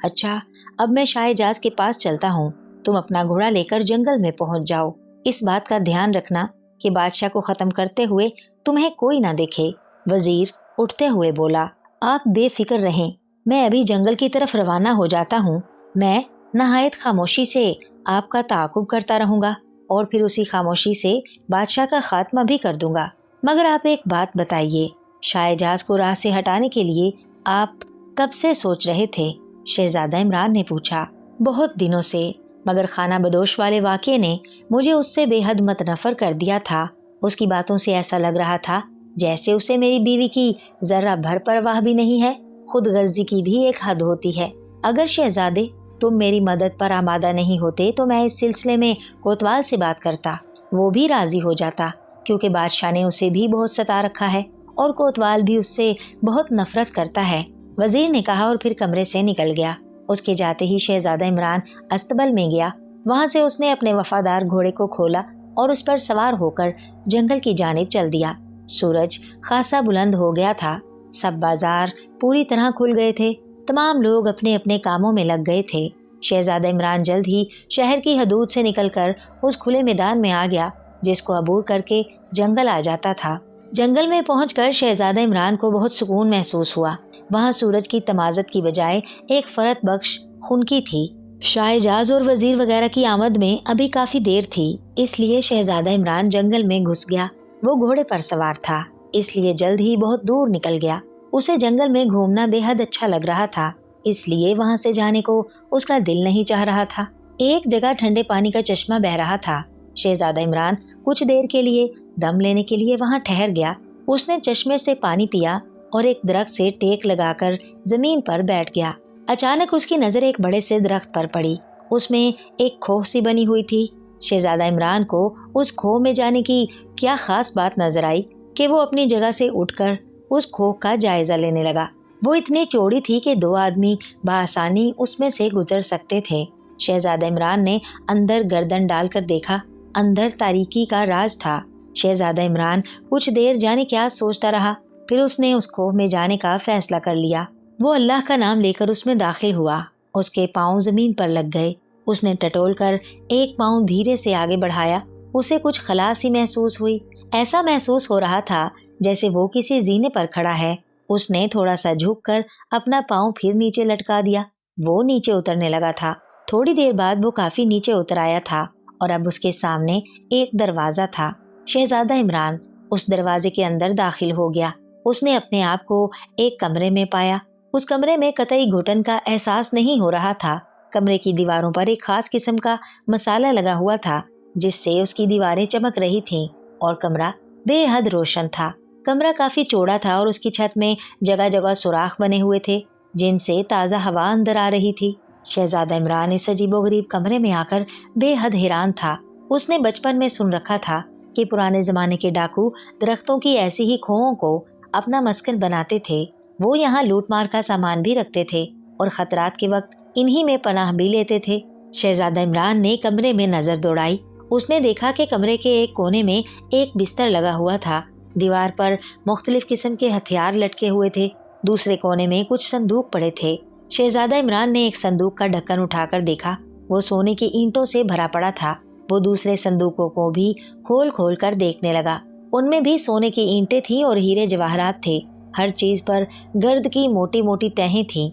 अच्छा, अब मैं शाहजाज के पास चलता हूँ। तुम अपना घोड़ा लेकर जंगल में पहुँच जाओ। इस बात का ध्यान रखना कि बादशाह को खत्म करते हुए तुम्हें कोई ना देखे। वजीर उठते हुए बोला, आप बेफिक्र रहें, मैं अभी जंगल की तरफ रवाना हो जाता हूँ। मैं नहायत खामोशी से आपका ताक़ुब करता रहूंगा और फिर उसी खामोशी से बादशाह का खात्मा भी कर दूंगा। मगर आप एक बात बताइए, शाहजाज को राह से हटाने के लिए आप कब से सोच रहे थे? शहजादा इमरान ने पूछा। बहुत दिनों से, मगर खाना बदोश वाले वाक़ये ने मुझे उससे बेहद मतनफ़र कर दिया था। उसकी बातों से ऐसा लग रहा था जैसे उसे मेरी बीवी की जरा भर परवाह भी नहीं है। खुद गर्जी की भी एक हद होती है। अगर शहजादे तुम मेरी मदद पर आमादा नहीं होते तो मैं इस सिलसिले में कोतवाल से बात करता। वो भी राजी हो जाता, क्योंकि बादशाह ने उसे भी बहुत सता रखा है और कोतवाल भी उससे बहुत नफरत करता है। वजीर ने कहा और फिर कमरे से निकल गया। उसके जाते ही शहजादा इमरान अस्तबल में गया। वहां से उसने अपने वफादार घोड़े को खोला और उस पर सवार होकर जंगल की जानिब चल दिया। सूरज खासा बुलंद हो गया था। सब बाजार पूरी तरह खुल गए थे। तमाम लोग अपने अपने कामों में लग गए थे। शहजादा इमरान जल्द ही शहर की हदूद से निकलकर उस खुले मैदान में आ गया जिसको अबूर करके जंगल आ जाता था। जंगल में पहुंचकर शहजादा इमरान को बहुत सुकून महसूस हुआ। वहां सूरज की तमाज़त की बजाय एक फरत बख्श खुनकी थी। शाहजाज और वजीर वगैरह की आमद में अभी काफी देर थी, इसलिए शहजादा इमरान जंगल में घुस गया। वो घोड़े पर सवार था, इसलिए जल्द ही बहुत दूर निकल गया। उसे जंगल में घूमना बेहद अच्छा लग रहा था, इसलिए वहां से जाने को उसका दिल नहीं चाह रहा था। एक जगह ठंडे पानी का चश्मा बह रहा था। शहजादा इमरान कुछ देर के लिए दम लेने के लिए वहां ठहर गया। उसने चश्मे से पानी पिया और एक दरख्त से टेक लगाकर जमीन पर बैठ गया। अचानक उसकी नजर एक बड़े से दरख्त पर पड़ी। उसमें एक खोह सी बनी हुई थी। शहजादा इमरान को उस खोह में जाने की क्या खास बात नजर आई कि वो अपनी जगह से उठकर उस खोह का जायजा लेने लगा। वो इतनी चौड़ी थी कि दो आदमी बआसानी उसमें से गुजर सकते थे। शहजादा इमरान ने अंदर गर्दन डालकर देखा। अंदर तारीकी का राज था। शहजादा इमरान कुछ देर जाने क्या सोचता रहा, फिर उसने उस खोह में जाने का फैसला कर लिया। वो अल्लाह का नाम लेकर उसमें दाखिल हुआ। उसके पांव जमीन पर लग गए। उसने टटोल कर एक पांव धीरे से आगे बढ़ाया। उसे कुछ खलासी महसूस हुई। ऐसा महसूस हो रहा था जैसे वो किसी जीने पर खड़ा है। उसने थोड़ा सा झुककर अपना पांव फिर नीचे लटका दिया। वो नीचे उतरने लगा था। थोड़ी देर बाद वो काफी नीचे उतर आया था और अब उसके सामने एक दरवाजा था। शहजादा इमरान उस दरवाजे के अंदर दाखिल हो गया। उसने अपने आप को एक कमरे में पाया। उस कमरे में कतई घुटन का एहसास नहीं हो रहा था। कमरे की दीवारों पर एक खास किस्म का मसाला लगा हुआ था जिससे उसकी दीवारें चमक रही थीं और कमरा बेहद रोशन था। कमरा काफी चौड़ा था और उसकी छत में जगह जगह सुराख बने हुए थे जिनसे ताज़ा हवा अंदर आ रही थी। शहजादा इमरान इस अजीबोगरीब कमरे में आकर बेहद हैरान था। उसने बचपन में सुन रखा था कि पुराने जमाने के डाकू दरख्तों की ऐसी ही खोहों को अपना मस्कन बनाते थे। वो यहाँ लूटमार का सामान भी रखते थे और खतरात के वक्त इन्हीं में पनाह भी लेते थे। शहजादा इमरान ने कमरे में नजर दौड़ाई। उसने देखा कि कमरे के एक कोने में एक बिस्तर लगा हुआ था। दीवार पर मुख्तलिफ किस्म के हथियार लटके हुए थे। दूसरे कोने में कुछ संदूक पड़े थे। शहजादा इमरान ने एक संदूक का ढक्कन उठाकर देखा वो सोने की ईंटों से भरा पड़ा था। वो दूसरे संदूकों को भी खोल खोल कर देखने लगा। उनमें भी सोने की ईंटें थीं और हीरे जवाहरात थे। हर चीज पर गर्द की मोटी मोटी तहें थीं।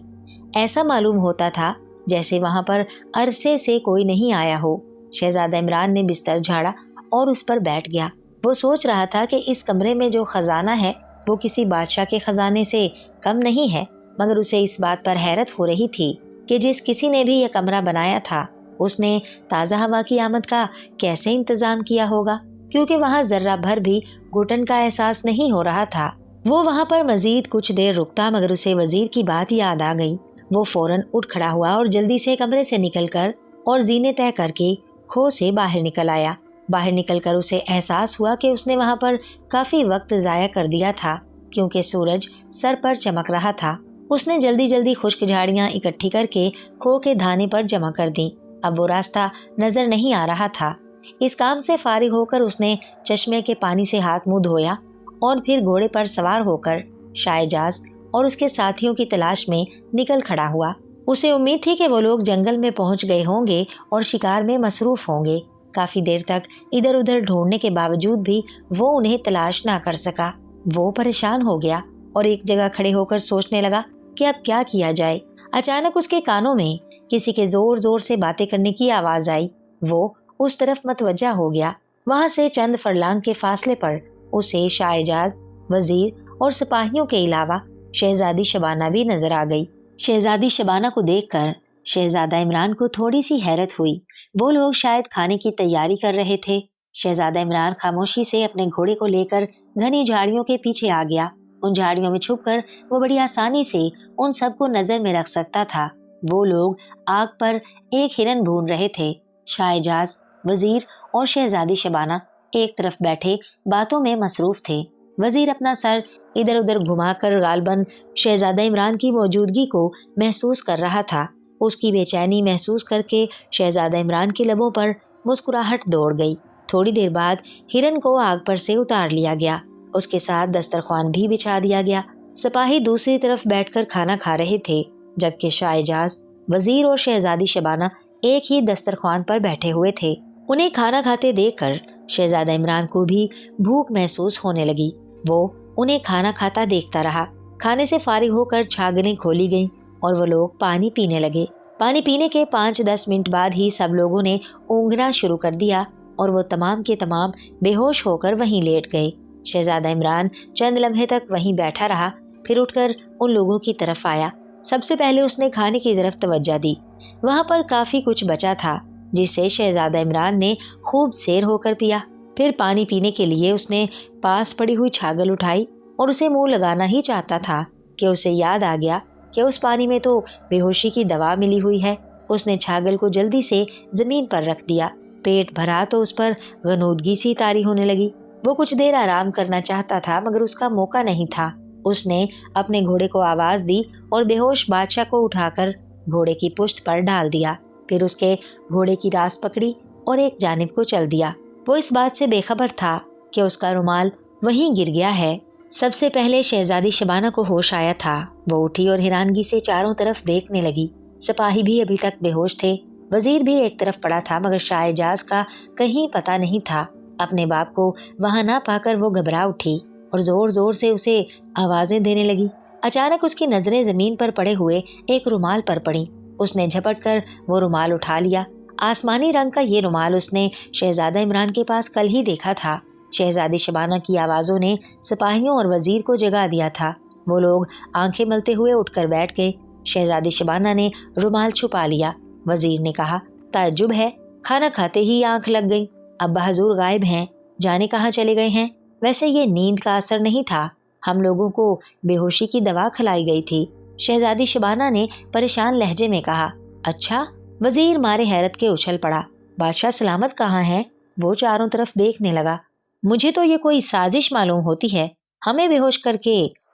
ऐसा मालूम होता था जैसे वहां पर अरसे से कोई नहीं आया हो। शहजादा इमरान ने बिस्तर झाड़ा और उस पर बैठ गया। वो सोच रहा था कि इस कमरे में जो खजाना है वो किसी बादशाह के खजाने से कम नहीं है, मगर उसे इस बात पर हैरत हो रही थी कि जिस किसी ने भी यह कमरा बनाया था उसने ताज़ा हवा की आमद का कैसे इंतजाम किया होगा, क्योंकि वहां जर्रा भर भी घुटन का एहसास नहीं हो रहा था। वो वहां पर मजीद कुछ देर रुकता, मगर उसे वजीर की बात याद आ गई। वो फौरन उठ खड़ा हुआ और जल्दी से कमरे से निकलकर और जीने तय करके खो से बाहर निकल आया। बाहर निकलकर उसे एहसास हुआ कि उसने वहां पर काफी वक्त जाया कर दिया था, क्योंकि सूरज सर पर चमक रहा था। उसने जल्दी जल्दी खुश्क झाड़ियां इकट्ठी करके खो के धाने पर जमा कर दी। अब वो रास्ता नजर नहीं आ रहा था। इस काम से फारिग होकर उसने चश्मे के पानी से हाथ मुंह धोया और फिर घोड़े पर सवार होकर शाहजाज और उसके साथियों की तलाश में निकल खड़ा हुआ। उसे उम्मीद थी कि वो लोग जंगल में पहुंच गए होंगे और शिकार में मसरूफ होंगे। काफी देर तक इधर उधर ढूंढने के बावजूद भी वो उन्हें तलाश ना कर सका। वो परेशान हो गया और एक जगह खड़े होकर सोचने लगा कि अब क्या किया जाए। अचानक उसके कानों में किसी के जोर जोर से बातें करने की आवाज आई। वो उस तरफ मतवज्जा हो गया। वहां से चंद फरलांग के फासले पर उसे शाहजाज, वजीर और सिपाहियों के अलावा शहजादी शबाना भी नजर आ गई। शहजादी शबाना को देखकर शहजादा इमरान को थोड़ी सी हैरत हुई। वो लोग शायद खाने की तैयारी कर रहे थे। शहजादा इमरान खामोशी से अपने घोड़े को लेकर घनी झाड़ियों के पीछे आ गया। उन झाड़ियों में छुपकर वो बड़ी आसानी से उन सबको नजर में रख सकता था। वो लोग आग पर एक हिरन भून रहे थे। शाहजाज, वजीर और शहजादी शबाना एक तरफ बैठे बातों में मसरूफ थे। वजीर अपना सर इधर उधर घुमाकर गालबन शहजादा इमरान की मौजूदगी को महसूस कर रहा था। उसकी बेचैनी महसूस करके शहजादा इमरान के लबों पर मुस्कुराहट दौड़ गई। थोड़ी देर बाद हिरन को आग पर से उतार लिया गया। उसके साथ दस्तरख्वान भी बिछा दिया गया। सिपाही दूसरी तरफ बैठकर खाना खा रहे थे, जबकि शाहजाज, वजीर और शहजादी शबाना एक ही दस्तरख्वान पर बैठे हुए थे। उन्हें खाना खाते देखकर शहजादा इमरान को भी भूख महसूस होने लगी। वो उन्हें खाना खाता देखता रहा। खाने से फारिग होकर छागनें खोली गईं और वो लोग पानी पीने लगे। पानी पीने के 5-10 मिनट बाद ही सब लोगों ने ऊँघना शुरू कर दिया और वो तमाम के तमाम बेहोश होकर वहीं लेट गए। शहजादा इमरान चंद लम्हे तक वहीं बैठा रहा, फिर उठकर उन लोगों की तरफ आया। सबसे पहले उसने खाने की तरफ तवज्जो दी। वहां पर काफी कुछ बचा था, जिसे शहजादा इमरान ने खूब सेर होकर पिया। फिर पानी पीने के लिए उसने पास पड़ी हुई छागल उठाई और उसे मुंह लगाना ही चाहता था कि उसे याद आ गया कि उस पानी में तो बेहोशी की दवा मिली हुई है। उसने छागल को जल्दी से जमीन पर रख दिया। पेट भरा तो उस पर गनूदगी सी तारी होने लगी। वो कुछ देर आराम करना चाहता था, मगर उसका मौका नहीं था। उसने अपने घोड़े को आवाज दी और बेहोश बादशाह को उठाकर घोड़े की पुश्त पर डाल दिया। फिर उसके घोड़े की रास पकड़ी और एक जानिब को चल दिया। वो इस बात से बेखबर था कि उसका रुमाल वहीं गिर गया है। सबसे पहले शहजादी शबाना को होश आया था। वो उठी और हैरानगी से चारों तरफ देखने लगी। सिपाही भी अभी तक बेहोश थे। वजीर भी एक तरफ पड़ा था, मगर शाहजाज का कहीं पता नहीं था। अपने बाप को वहां ना पाकर वो घबरा उठी और जोर जोर से उसे आवाजें देने लगी। अचानक उसकी नजरें जमीन पर पड़े हुए एक रुमाल पर पड़ी। उसने झपट कर वो रुमाल उठा लिया। आसमानी रंग का ये रुमाल उसने शहजादा इमरान के पास कल ही देखा था। शहजादी शबाना की आवाजों ने सिपाहियों और वजीर को जगा दिया था। वो लोग आंखें मलते हुए उठकर बैठ गए। शहजादी शबाना ने रुमाल छुपा लिया। वजीर ने कहा, ताज्जुब है, खाना खाते ही आंख लग गई। अब्बा हजूर गायब हैं, जाने कहाँ चले गए हैं। वैसे ये नींद का असर नहीं था, हम लोगों को बेहोशी की दवा खिलाई गई थी। शहजादी शबाना ने परेशान लहजे में कहा। अच्छा। वजीर मारे हैरत के उछल पड़ा। बादशाह सलामत कहाँ है? वो चारों तरफ देखने लगा। मुझे तो ये कोई साजिश मालूम होती है, हमें बेहोश करके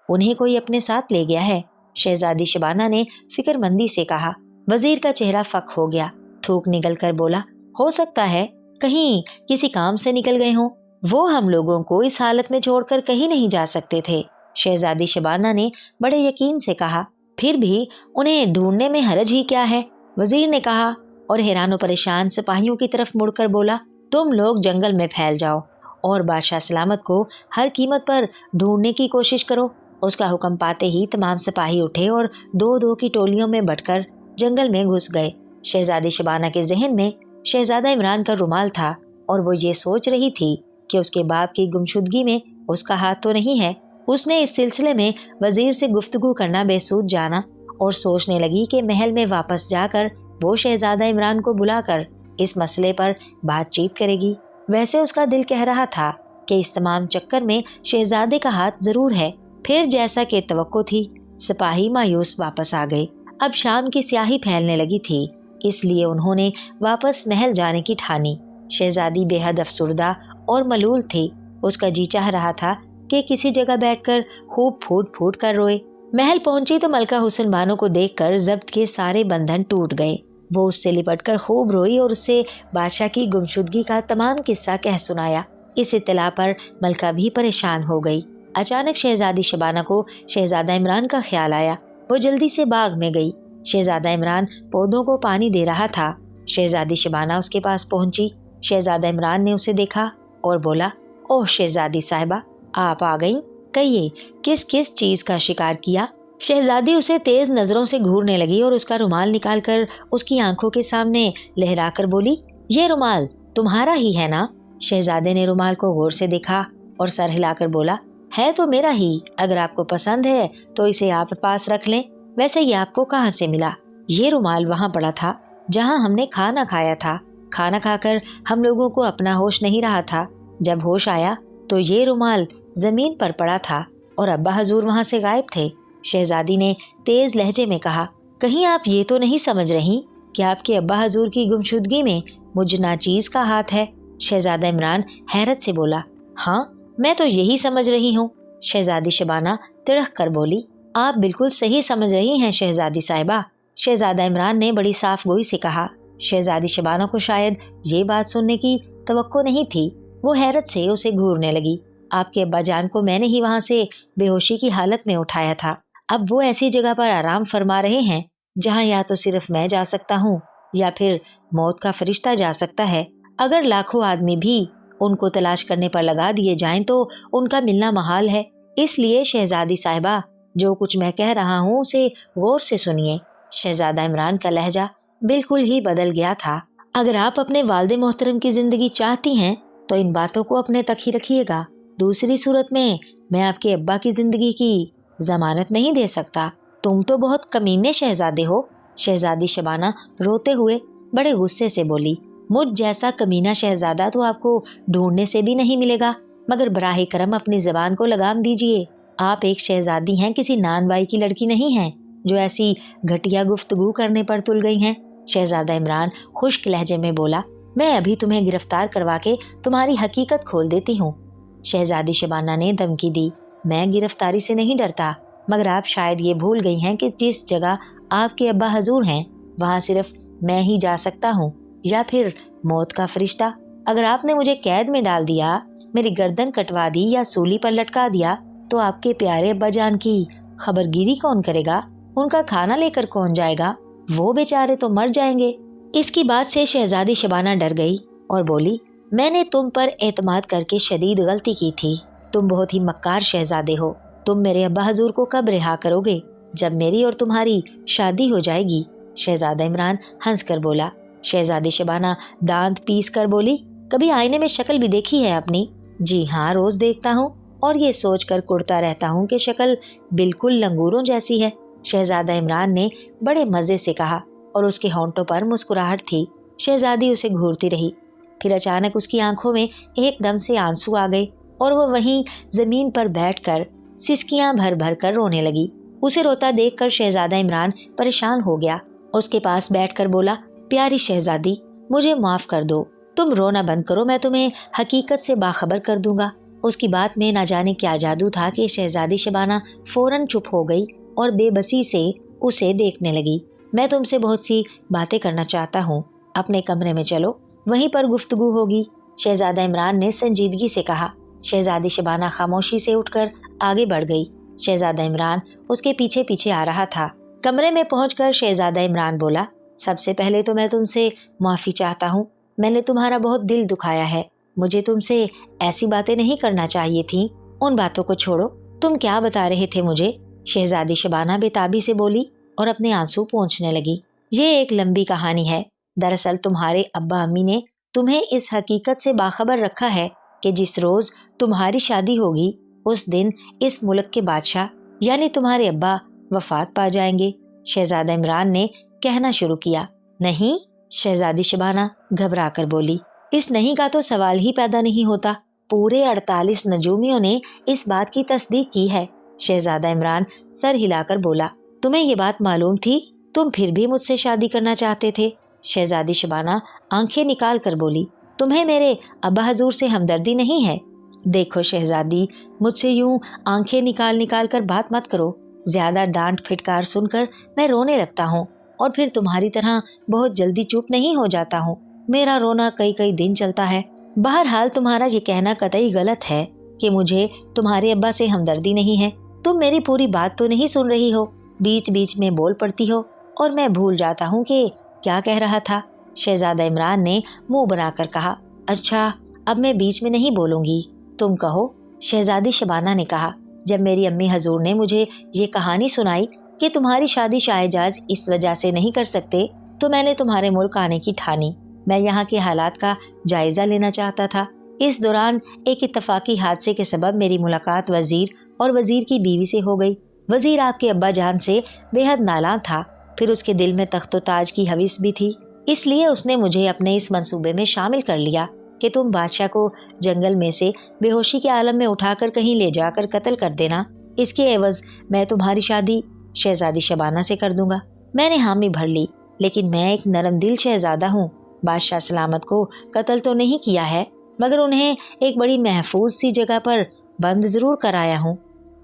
उन्हें कोई अपने साथ ले गया है। शहजादी शबाना ने फिक्रमंदी से कहा। वजीर का चेहरा फक हो गया। थूक निकल कर बोला, हो सकता है कहीं किसी काम से निकल गए हों। वो हम लोगों को इस हालत में छोड़कर कहीं नहीं जा सकते थे। शहजादी शबाना ने बड़े यकीन से कहा। फिर भी उन्हें ढूंढने में हरज ही क्या है? वजीर ने कहा, और हैरान व परेशान सिपाहियों की तरफ मुड़कर बोला, तुम लोग जंगल में फैल जाओ और बादशाह सलामत को हर कीमत पर ढूंढने की कोशिश करो। उसका हुक्म पाते ही तमाम सिपाही उठे और दो दो की टोलियों में बंटकर जंगल में घुस गए। शहजादी शबाना के जहन में शहजादा इमरान का रुमाल था और वो ये सोच रही थी कि उसके बाप की गुमशुदगी में उसका हाथ तो नहीं है। उसने इस सिलसिले में वजीर से गुफ्तगू करना बेसूद जाना और सोचने लगी कि महल में वापस जाकर वो शहजादा इमरान को बुलाकर इस मसले पर बातचीत करेगी। वैसे उसका दिल कह रहा था कि इस तमाम चक्कर में शहजादे का हाथ जरूर है। फिर जैसा कि तवक्को थी, सिपाही मायूस वापस आ गए। अब शाम की स्याही फैलने लगी थी, इसलिए उन्होंने वापस महल जाने की ठानी। शहजादी बेहद अफसुर्दा और मलूल थी। उसका जी चाह रहा था कि किसी जगह बैठकर खूब फूट फूट कर रोए। महल पहुंची तो मलका हुसन बानो को देखकर जब्त के सारे बंधन टूट गए। वो उससे लिपटकर खूब रोई और उससे बादशाह की गुमशुदगी का तमाम किस्सा कह सुनाया। इस इत्तला पर मलका भी परेशान हो गई। अचानक शहजादी शबाना को शहजादा इमरान का ख्याल आया। वो जल्दी से बाग में गई। शहजादा इमरान पौधों को पानी दे रहा था। शहजादी शबाना उसके पास पहुंची। शहजादा इमरान ने उसे देखा और बोला, ओह शहजादी साहिबा, आप आ गईं। कहिए, किस किस चीज का शिकार किया? शहजादी उसे तेज नजरों से घूरने लगी और उसका रुमाल निकालकर उसकी आंखों के सामने लहराकर बोली, ये रुमाल तुम्हारा ही है ना? शहजादे ने रुमाल को गौर से देखा और सर हिलाकर बोला, है तो मेरा ही। अगर आपको पसंद है तो इसे आप पास रख लें। वैसे ये आपको कहाँ से मिला? ये रुमाल वहाँ पड़ा था जहाँ हमने खाना खाया था। खाना खाकर हम लोगों को अपना होश नहीं रहा था। जब होश आया तो ये रुमाल जमीन पर पड़ा था और अब्बा हजूर वहाँ से गायब थे। शहजादी ने तेज लहजे में कहा, कहीं आप ये तो नहीं समझ रही कि आपके अब्बा हजूर की गुमशुदगी में मुझ नाचीज का हाथ है? शहजादा इमरान हैरत से बोला, हाँ मैं तो यही समझ रही हूँ। शहजादी शबाना तिड़क कर बोली, आप बिल्कुल सही समझ रही हैं शहजादी साहिबा। शहजादा इमरान ने बड़ी साफ गोई से कहा। शहजादी शबाना को शायद ये बात सुनने की तवक्को नहीं थी। वो हैरत से उसे घूरने लगी। आपके अब्बा जान को मैंने ही वहाँ से बेहोशी की हालत में उठाया था। अब वो ऐसी जगह पर आराम फरमा रहे हैं जहाँ या तो सिर्फ मैं जा सकता हूँ या फिर मौत का फरिश्ता जा सकता है। अगर लाखों आदमी भी उनको तलाश करने पर लगा दिए जाएं तो उनका मिलना महाल है। इसलिए शहजादी साहिबा, जो कुछ मैं कह रहा हूँ उसे गौर से सुनिए। शहजादा इमरान का लहजा बिल्कुल ही बदल गया था। अगर आप अपने वालिद मोहतरम की जिंदगी चाहती हैं तो इन बातों को अपने तक ही रखिएगा। दूसरी सूरत में मैं आपके अब्बा की जिंदगी की जमानत नहीं दे सकता। तुम तो बहुत कमीने शहजादे हो। शहजादी शबाना रोते हुए बड़े गुस्से से बोली, मुझ जैसा कमीना शहजादा तो आपको ढूंढने से भी नहीं मिलेगा। मगर बराहे करम अपनी जबान को लगाम दीजिए। आप एक शहजादी हैं, किसी नानबाई की लड़की नहीं हैं जो ऐसी घटिया गुफ्तगू करने पर तुल गई हैं। शहजादा इमरान खुश्क लहजे में बोला, मैं अभी तुम्हें गिरफ्तार करवा के तुम्हारी हकीकत खोल देती हूँ। शहजादी शबाना ने धमकी दी, मैं गिरफ्तारी से नहीं डरता, मगर आप शायद ये भूल गई हैं कि जिस जगह आपके अब्बा हजूर हैं वहाँ सिर्फ मैं ही जा सकता हूँ या फिर मौत का फरिश्ता। अगर आपने मुझे कैद में डाल दिया, मेरी गर्दन कटवा दी या सूली पर लटका दिया तो आपके प्यारे अब्बा जान की खबरगिरी कौन करेगा? उनका खाना लेकर कौन जाएगा? वो बेचारे तो मर जाएंगे। इसकी बात से शहजादी शबाना डर गई और बोली, मैंने तुम पर एतमाद करके शदीद गलती की थी। तुम बहुत ही मक्कार शहजादे हो। तुम मेरे अब्बा हजूर को कब रिहा करोगे? जब मेरी और तुम्हारी शादी हो जाएगी। शहजादा इमरान हंस कर बोला। शहजादी शबाना दांत पीस कर बोली, कभी आईने में शक्ल भी देखी है अपनी? जी हाँ, रोज देखता हूँ और ये सोच कर कुड़ता रहता हूँ कि शक्ल बिल्कुल लंगूरों जैसी है। शहजादा इमरान ने बड़े मजे से कहा और उसके होंठों पर मुस्कुराहट थी। शहजादी उसे घूरती रही। फिर अचानक उसकी आंखों में एकदम से आंसू आ गए और वो वहीं जमीन पर बैठकर सिसकियां भर भर कर रोने लगी। उसे रोता देखकर शहजादा इमरान परेशान हो गया। उसके पास बैठकर बोला, प्यारी शहजादी, मुझे माफ कर दो। तुम रोना बंद करो, मैं तुम्हें हकीकत से बाखबर कर दूंगा। उसकी बात में ना जाने क्या जादू था कि शहजादी शबाना फौरन चुप हो गई और बेबसी से उसे देखने लगी। मैं तुमसे बहुत सी बातें करना चाहता हूँ, अपने कमरे में चलो, वहीं पर गुफ्तगू होगी। शहजादा इमरान ने संजीदगी से कहा। शहजादी शबाना खामोशी से उठकर आगे बढ़ गई। शहजादा इमरान उसके पीछे पीछे आ रहा था। कमरे में पहुंचकर शहजादा इमरान बोला, سب سے پہلے تو میں تم سے معافی چاہتا ہوں، میں نے تمہارا بہت دل دکھایا ہے، مجھے تم سے ایسی باتیں نہیں کرنا چاہیے تھیں۔ ان باتوں کو چھوڑو، تم کیا بتا رہے تھے مجھے؟ شہزادی شبانہ بےتابی سے بولی اور اپنے آنسو پونچھنے لگی۔ یہ ایک لمبی کہانی ہے۔ دراصل تمہارے ابا امی نے تمہیں اس حقیقت سے باخبر رکھا ہے کہ جس روز تمہاری شادی ہوگی اس دن اس ملک کے بادشاہ یعنی تمہارے ابا وفات پا جائیں گے۔ شہزادہ عمران نے کہنا شروع کیا۔ نہیں؟ شہزادی شبانہ گھبرا کر بولی۔ اس نہیں کا تو سوال ہی پیدا نہیں ہوتا، پورے 48 نجومیوں نے اس بات کی تصدیق کی ہے۔ شہزادہ عمران سر ہلا کر بولا۔ تمہیں یہ بات معلوم تھی؟ تم پھر بھی مجھ سے شادی کرنا چاہتے تھے؟ شہزادی شبانہ آنکھیں نکال کر بولی۔ تمہیں میرے ابا حضور سے ہمدردی نہیں ہے؟ دیکھو شہزادی، مجھ سے یوں آنکھیں نکال نکال کر بات مت کرو، زیادہ ڈانٹ پھٹکار سن کر میں رونے لگتا ہوں اور پھر تمہاری طرح بہت جلدی چپ نہیں ہو جاتا ہوں، میرا رونا کئی کئی دن چلتا ہے۔ بہرحال تمہارا یہ کہنا قطعی غلط ہے کہ مجھے تمہارے ابا سے ہمدردی نہیں ہے۔ تم میری پوری بات تو نہیں سن رہی ہو، بیچ بیچ میں بول پڑتی ہو اور میں بھول جاتا ہوں کہ کیا کہہ رہا تھا۔ شہزادہ عمران نے منہ بنا کر کہا۔ اچھا، اب میں بیچ میں نہیں بولوں گی، تم کہو۔ شہزادی شبانہ نے کہا۔ جب میری امی حضور نے مجھے یہ کہانی سنائی کہ تمہاری شادی شاہ جاز اس وجہ سے نہیں کر سکتے تو میں نے تمہارے ملک آنے کی ٹھانی۔ میں یہاں کے حالات کا جائزہ لینا چاہتا تھا۔ اس دوران ایک اتفاقی حادثے کے سبب میری ملاقات وزیر اور وزیر کی بیوی سے ہو گئی۔ وزیر آپ کے ابا جان سے بے حد نالاں تھا، پھر اس کے دل میں تخت و تاج کی ہوس بھی تھی، اس لیے اس نے مجھے اپنے اس منصوبے میں شامل کر لیا کہ تم بادشاہ کو جنگل میں سے بے ہوشی کے عالم میں اٹھا کر کہیں لے جا کر قتل کر دینا، اس کے عوض میں تمہاری شادی شہزادی شبانہ سے کر دوں گا۔ میں نے حامی بھر لی، لیکن میں ایک نرم دل شہزادہ ہوں، بادشاہ سلامت کو قتل تو نہیں کیا ہے، مگر انہیں ایک بڑی محفوظ سی جگہ پر بند ضرور کرایا ہوں۔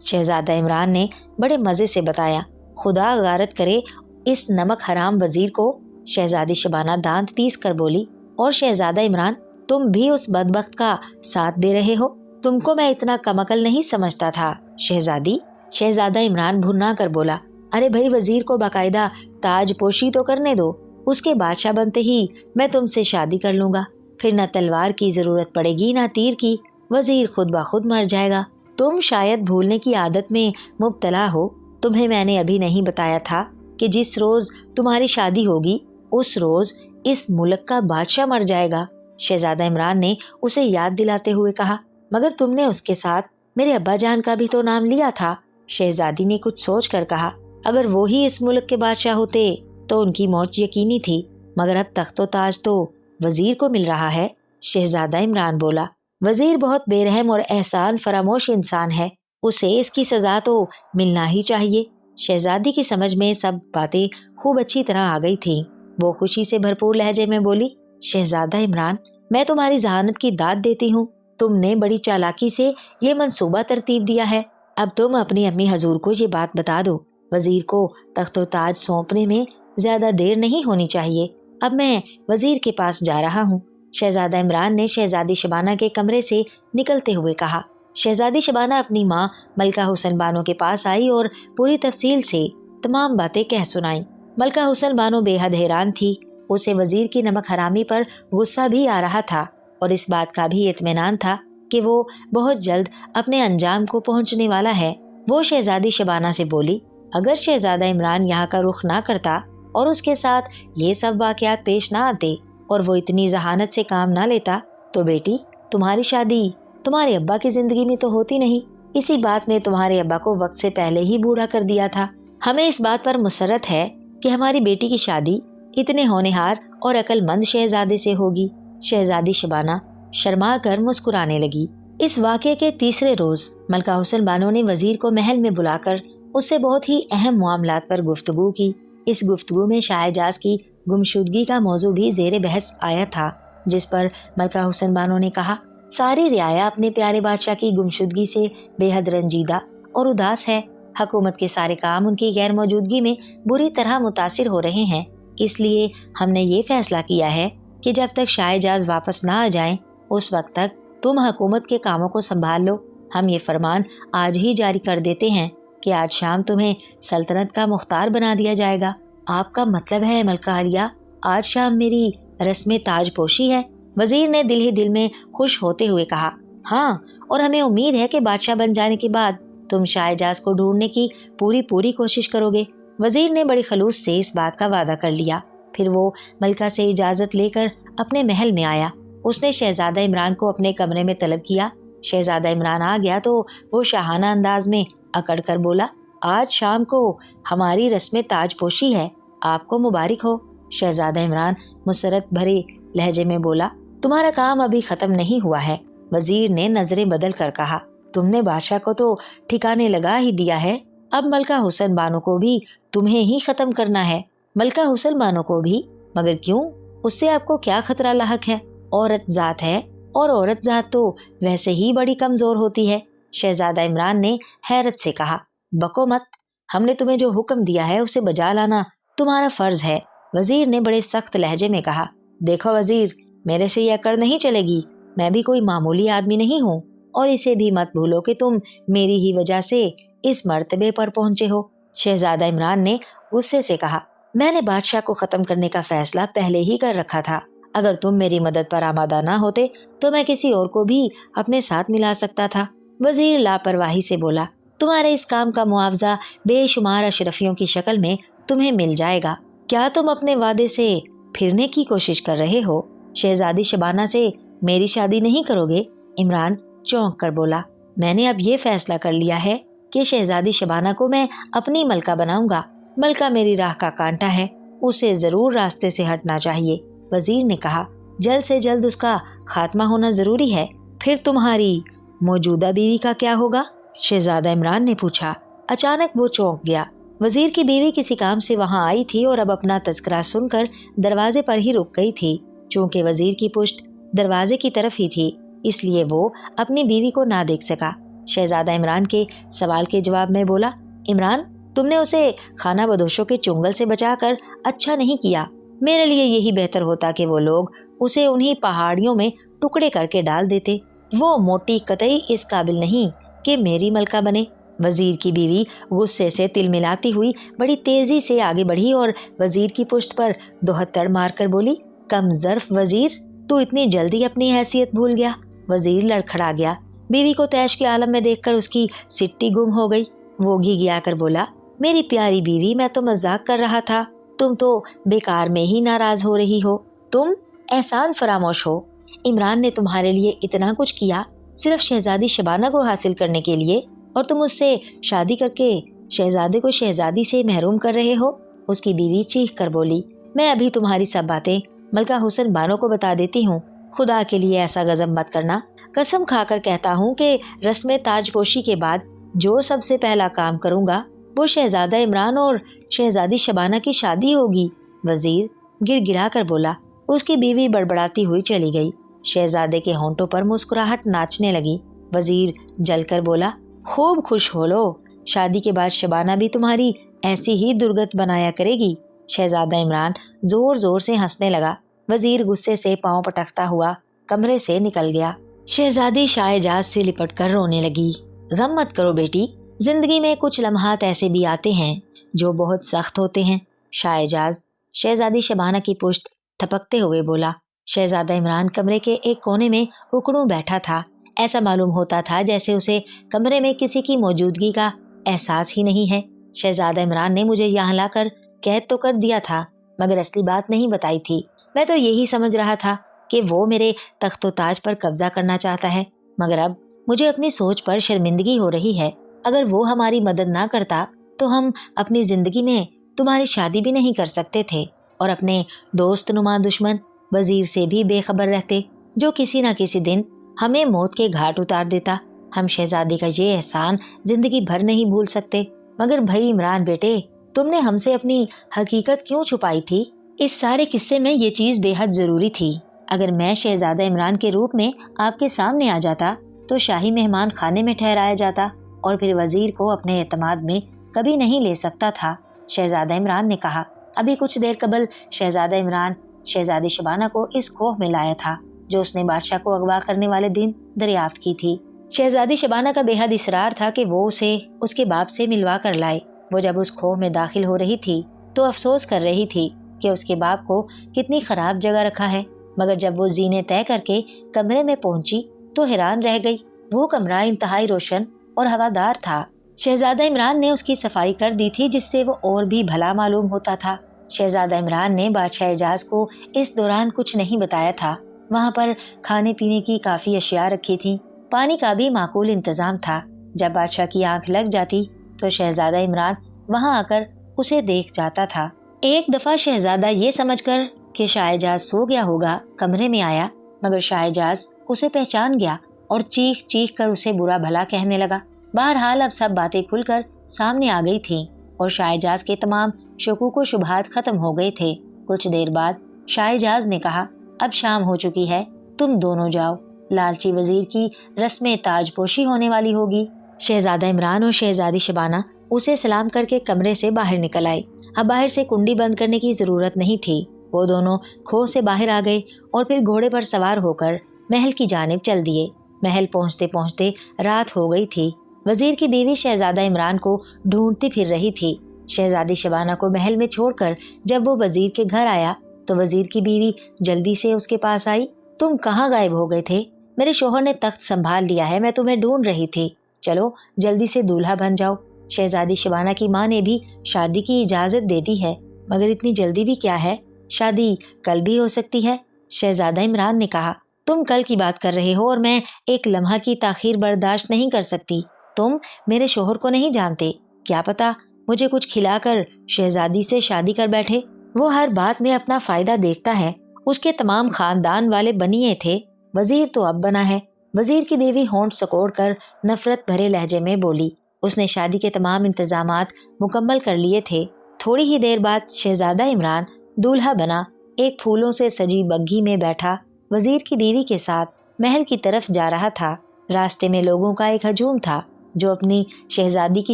شہزادہ عمران نے بڑے مزے سے بتایا۔ خدا غارت کرے اس نمک حرام وزیر کو، شہزادی شبانہ دانت پیس کر بولی۔ اور شہزادہ عمران، تم بھی اس بدبخت کا ساتھ دے رہے ہو؟ تم کو میں اتنا کم عقل نہیں سمجھتا تھا شہزادی۔ شہزادہ عمران بھرنا کر بولا۔ ارے بھائی، وزیر کو باقاعدہ تاج پوشی تو کرنے دو، اس کے بادشاہ بنتے ہی میں تم سے شادی کر لوں گا، پھر نہ تلوار کی ضرورت پڑے گی نہ تیر کی، وزیر خود بخود مر جائے گا۔ تم شاید بھولنے کی عادت میں مبتلا ہو، تمہیں میں نے ابھی نہیں بتایا تھا کہ جس روز تمہاری شادی ہوگی اس روز اس ملک کا بادشاہ مر جائے گا۔ شہزادہ عمران نے اسے یاد دلاتے ہوئے کہا۔ مگر تم نے اس کے ساتھ میرے ابا جان کا بھی تو نام لیا تھا۔ شہزادی نے کچھ سوچ کر کہا۔ اگر وہی اس ملک کے بادشاہ ہوتے تو ان کی موت یقینی تھی، مگر اب تخت و تاج تو وزیر کو مل رہا ہے۔ شہزادہ عمران بولا۔ وزیر بہت بے رحم اور احسان فراموش انسان ہے، اسے اس کی سزا تو ملنا ہی چاہیے۔ شہزادی کی سمجھ میں سب باتیں خوب اچھی طرح آ گئی تھیں۔ وہ خوشی سے بھرپور لہجے میں بولی۔ شہزادہ عمران، میں تمہاری ذہانت کی داد دیتی ہوں، تم نے بڑی چالاکی سے یہ منصوبہ ترتیب دیا ہے۔ اب تم اپنی امی حضور کو یہ بات بتا دو، وزیر کو تخت و تاج سونپنے میں زیادہ دیر نہیں ہونی چاہیے۔ اب میں وزیر کے پاس جا رہا ہوں، شہزادہ عمران نے شہزادی شبانہ کے کمرے سے نکلتے ہوئے کہا۔ شہزادی شبانہ اپنی ماں ملکہ حسن بانو کے پاس آئی اور پوری تفصیل سے تمام باتیں کہہ سنائیں۔ ملکہ حسن بانو بے حد حیران تھی، اسے وزیر کی نمک حرامی پر غصہ بھی آ رہا تھا اور اس بات کا بھی اطمینان تھا کہ وہ بہت جلد اپنے انجام کو پہنچنے والا ہے۔ وہ شہزادی شبانہ سے بولی، اگر شہزادہ عمران یہاں کا رخ نہ کرتا اور اس کے ساتھ یہ سب واقعات پیش نہ آتے اور وہ اتنی ذہانت سے کام نہ لیتا تو بیٹی تمہاری شادی تمہارے ابا کی زندگی میں تو ہوتی نہیں۔ اسی بات نے تمہارے ابا کو وقت سے پہلے ہی بوڑھا کر دیا تھا۔ ہمیں اس بات پر مسرت ہے کہ ہماری بیٹی کی شادی اتنے ہونہار اور عقل مند شہزادے سے ہوگی۔ شہزادی شبانہ شرما کر مسکرانے لگی۔ اس واقعے کے تیسرے روز ملکہ حسن بانو نے وزیر کو محل میں بلا کر اس سے بہت ہی اہم معاملات پر گفتگو کی۔ اس گفتگو میں شاہ جاز کی گمشدگی کا موضوع بھی زیر بحث آیا تھا، جس پر ملکہ حسن بانو نے کہا، ساری رعایا اپنے پیارے بادشاہ کی گمشدگی سے بے حد رنجیدہ اور اداس ہے۔ حکومت کے سارے کام ان کی غیر موجودگی میں بری طرح متاثر ہو رہے ہیں، اس لیے ہم نے یہ فیصلہ کیا ہے کہ جب تک شاہ جاز واپس نہ آ جائیں اس وقت تک تم حکومت کے کاموں کو سنبھال لو۔ ہم یہ فرمان آج ہی جاری کر دیتے ہیں کہ آج شام تمہیں سلطنت کا مختار بنا دیا جائے گا۔ آپ کا مطلب ہے ملکہ عالیہ آج شام میری رسم تاج پوشی ہے؟ وزیر نے دل ہی دل میں خوش ہوتے ہوئے کہا۔ ہاں، اور ہمیں امید ہے کہ بادشاہ بن جانے کے بعد تم شاہ اعجاز کو ڈھونڈنے کی پوری کوشش کرو گے۔ وزیر نے بڑی خلوص سے اس بات کا وعدہ کر لیا۔ پھر وہ ملکہ سے اجازت لے کر اپنے محل میں آیا۔ اس نے شہزادہ عمران کو اپنے کمرے میں طلب کیا۔ شہزادہ عمران آ گیا تو وہ شاہانہ انداز میں اکڑ کر بولا، آج شام کو ہماری رسم تاج پوشی ہے، آپ کو مبارک ہو۔ شہزادہ عمران مسرت بھرے لہجے میں بولا، تمہارا کام ابھی ختم نہیں ہوا ہے۔ وزیر نے نظریں بدل کر کہا، تم نے بادشاہ کو تو ٹھکانے لگا ہی دیا ہے، اب ملکہ حسن بانو کو بھی تمہیں ہی ختم کرنا ہے۔ ملکہ حسن بانو کو بھی؟ مگر کیوں؟ اس سے آپ کو کیا خطرہ لاحق ہے؟ عورت ذات ہے، اور عورت ذات تو ویسے ہی بڑی کمزور ہوتی ہے۔ شہزادہ عمران نے حیرت سے کہا، بکو مت، ہم نے تمہیں جو حکم دیا ہے اسے بجا لانا تمہارا فرض ہے۔ وزیر نے بڑے سخت لہجے میں کہا، دیکھو وزیر، میرے سے یہ اکڑ نہیں چلے گی، میں بھی کوئی معمولی آدمی نہیں ہوں، اور اسے بھی مت بھولو کہ تم میری ہی وجہ سے اس مرتبے پر پہنچے ہو۔ شہزادہ عمران نے غصے سے کہا، میں نے بادشاہ کو ختم کرنے کا فیصلہ پہلے ہی کر رکھا تھا، اگر تم میری مدد پر آمادہ نہ ہوتے تو میں کسی اور کو بھی اپنے ساتھ ملا سکتا تھا۔ وزیر لاپرواہی سے بولا، تمہارے اس کام کا معاوضہ بے شمار اشرفیوں کی شکل میں تمہیں مل جائے گا۔ کیا تم اپنے وعدے سے پھرنے کی کوشش کر رہے ہو؟ شہزادی شبانہ سے میری شادی نہیں کرو گے؟ عمران چونک کر بولا، میں نے اب یہ فیصلہ کر لیا ہے کہ شہزادی شبانہ کو میں اپنی ملکہ بناؤں گا۔ ملکہ میری راہ کا کانٹا ہے، اسے ضرور راستے سے ہٹنا چاہیے۔ وزیر نے کہا، جلد سے جلد اس کا خاتمہ ہونا ضروری ہے۔ پھر تمہاری موجودہ بیوی کا کیا ہوگا؟ شہزادہ عمران نے پوچھا۔ اچانک وہ چونک گیا۔ وزیر کی بیوی کسی کام سے وہاں آئی تھی اور اب اپنا تذکرہ سن کر دروازے پر ہی رک گئی تھی۔ چونکہ وزیر کی پشت دروازے کی طرف ہی تھی، اس لیے وہ اپنی بیوی کو نہ دیکھ سکا۔ شہزادہ عمران کے سوال کے جواب میں بولا، عمران، تم نے اسے خانہ بدوشوں کے چنگل سے بچا کر اچھا نہیں کیا۔ میرے لیے یہی بہتر ہوتا کہ وہ لوگ اسے انہی پہاڑیوں میں ٹکڑے کر کے ڈال دیتے۔ وہ موٹی قطعی اس قابل نہیں کہ میری ملکہ بنے۔ وزیر کی بیوی غصے سے تل ملاتی ہوئی بڑی تیزی سے آگے بڑھی اور وزیر کی پشت پر دوہتڑ مار کر بولی، کم ظرف وزیر، تو اتنی جلدی اپنی حیثیت بھول گیا؟ وزیر لڑکھڑا گیا۔ بیوی کو طیش کے عالم میں دیکھ کر اس کی سٹی گم ہو گئی۔ وہ گھگھیا کر بولا، میری پیاری بیوی، میں تو مذاق کر رہا تھا، تم تو بیکار میں ہی ناراض ہو رہی ہو۔ تم احسان فراموش ہو، عمران نے تمہارے لیے اتنا کچھ کیا صرف شہزادی شبانہ کو حاصل کرنے کے لیے، اور تم اس سے شادی کر کے شہزادے کو شہزادی سے محروم کر رہے ہو۔ اس کی بیوی چیخ کر بولی، میں ابھی تمہاری سب باتیں ملکہ حسن بانو کو بتا دیتی ہوں، خدا کے لیے ایسا غضب مت کرنا۔ قسم کھا کر کہتا ہوں کہ رسم تاج پوشی کے بعد جو سب سے پہلا کام کروں گا وہ شہزادہ عمران اور شہزادی شبانہ کی شادی ہوگی۔ وزیر گڑ گڑا کر بولا۔ اس کی بیوی بڑبڑاتی ہوئی چلی گئی۔ شہزادے کے ہونٹوں پر مسکراہٹ ناچنے لگی۔ وزیر جل کر بولا، خوب خوش ہو لو، شادی کے بعد شبانہ بھی تمہاری ایسی ہی درگت بنایا کرے گی۔ شہزادہ عمران زور زور سے ہنسنے لگا۔ وزیر غصے سے پاؤں پٹکتا ہوا کمرے سے نکل گیا۔ شہزادی شاہ اعجاز سے لپٹ کر رونے لگی۔ غم مت کرو بیٹی، زندگی میں کچھ لمحات ایسے بھی آتے ہیں جو بہت سخت ہوتے ہیں۔ شاہ اعجاز شہزادی شبانہ کی پشت تھپکتے ہوئے بولا۔ شہزادہ عمران کمرے کے ایک کونے میں اکڑوں بیٹھا تھا۔ ایسا معلوم ہوتا تھا جیسے اسے کمرے میں کسی کی موجودگی کا احساس ہی نہیں ہے۔ شہزادہ عمران نے مجھے یہاں لا کر قید تو کر دیا تھا، مگر اصلی بات نہیں بتائی تھی۔ میں تو یہی سمجھ رہا تھا کہ وہ میرے تخت و تاج پر قبضہ کرنا چاہتا ہے، مگر اب مجھے اپنی سوچ پر شرمندگی ہو رہی ہے۔ اگر وہ ہماری مدد نہ کرتا تو ہم اپنی زندگی میں تمہاری شادی بھی نہیں کر سکتے تھے، اور اپنے دوست نما دشمن وزیر سے بھی بے خبر رہتے، جو کسی نہ کسی دن ہمیں موت کے گھاٹ اتار دیتا۔ ہم شہزادی کا یہ احسان زندگی بھر نہیں بھول سکتے۔ مگر بھائی عمران بیٹے، تم نے ہم سے اپنی حقیقت کیوں چھپائی تھی؟ اس سارے قصے میں یہ چیز بے حد ضروری تھی۔ اگر میں شہزادہ عمران کے روپ میں آپ کے سامنے آ جاتا تو شاہی مہمان خانے میں ٹھہرایا جاتا، اور پھر وزیر کو اپنے اعتماد میں کبھی نہیں لے سکتا تھا۔ شہزادہ عمران نے کہا، ابھی کچھ دیر قبل شہزادہ عمران شہزادی شبانہ کو اس کوہ میں لایا تھا جو اس نے بادشاہ کو اغوا کرنے والے دن دریافت کی تھی۔ شہزادی شبانہ کا بے حد اصرار تھا کہ وہ اسے اس کے باپ سے ملوا کر لائے۔ وہ جب اس کوہ میں داخل ہو رہی تھی تو افسوس کر رہی تھی کہ اس کے باپ کو کتنی خراب جگہ رکھا ہے، مگر جب وہ زینے طے کر کے کمرے میں پہنچی تو حیران رہ گئی۔ وہ کمرہ انتہائی روشن اور ہوادار تھا۔ شہزادہ عمران نے اس کی صفائی کر دی تھی، جس سے وہ اور بھی بھلا معلوم ہوتا تھا۔ شہزادہ عمران نے بادشاہ اعجاز کو اس دوران کچھ نہیں بتایا تھا۔ وہاں پر کھانے پینے کی کافی اشیاء رکھی تھیں، پانی کا بھی معقول انتظام تھا۔ جب بادشاہ کی آنکھ لگ جاتی تو شہزادہ عمران وہاں آ کر اسے دیکھ جاتا تھا۔ ایک دفعہ شہزادہ یہ سمجھ کر کہ شاہ اعجاز سو گیا ہوگا کمرے میں آیا، مگر شاہ اعجاز اسے پہچان گیا اور چیخ چیخ کر اسے برا بھلا کہنے لگا۔ بہرحال اب سب باتیں کھل کر سامنے آ گئی تھیں اور شاہ اعجاز کے تمام شکوک و شبہات ختم ہو گئے تھے۔ کچھ دیر بعد شاہ اعجاز نے کہا، اب شام ہو چکی ہے، تم دونوں جاؤ، لالچی وزیر کی رسم تاج پوشی ہونے والی ہوگی۔ شہزادہ عمران اور شہزادی شبانہ اسے سلام کر کے کمرے سے باہر نکل آئے۔ اب باہر سے کنڈی بند کرنے کی ضرورت نہیں تھی۔ وہ دونوں کھو سے باہر آ گئے اور پھر گھوڑے پر سوار ہو کر محل کی جانب چل دیے۔ محل پہنچتے پہنچتے رات ہو گئی تھی۔ وزیر کی بیوی شہزادہ عمران کو ڈھونڈتی پھر رہی تھی۔ شہزادی شبانہ کو محل میں چھوڑ کر جب وہ وزیر کے گھر آیا تو وزیر کی بیوی جلدی سے اس کے پاس آئی۔ تم کہاں غائب ہو گئے تھے؟ میرے شوہر نے تخت سنبھال لیا ہے، میں تمہیں ڈھونڈ رہی تھی، چلو جلدی سے دولہا بن جاؤ۔ شہزادی شبانہ کی ماں نے بھی شادی کی اجازت دے دی ہے، مگر اتنی جلدی بھی کیا ہے، شادی کل بھی ہو سکتی ہے۔ شہزادہ عمران نے کہا، تم کل کی بات کر رہے ہو اور میں ایک لمحہ کی تاخیر برداشت نہیں کر سکتی۔ تم میرے شوہر کو نہیں جانتے، کیا پتا مجھے کچھ کھلا کر شہزادی سے شادی کر بیٹھے۔ وہ ہر بات میں اپنا فائدہ دیکھتا ہے، اس کے تمام خاندان والے بنیے تھے، وزیر تو اب بنا ہے۔ وزیر کی بیوی ہونٹ سکوڑ کر نفرت بھرے لہجے میں بولی۔ اس نے شادی کے تمام انتظامات مکمل کر لیے تھے۔ تھوڑی ہی دیر بعد شہزادہ عمران دولہا بنا ایک پھولوں سے سجی بگھی میں بیٹھا وزیر کی بیوی کے ساتھ محل کی طرف جا رہا تھا۔ راستے میں لوگوں کا ایک ہجوم تھا جو اپنی شہزادی کی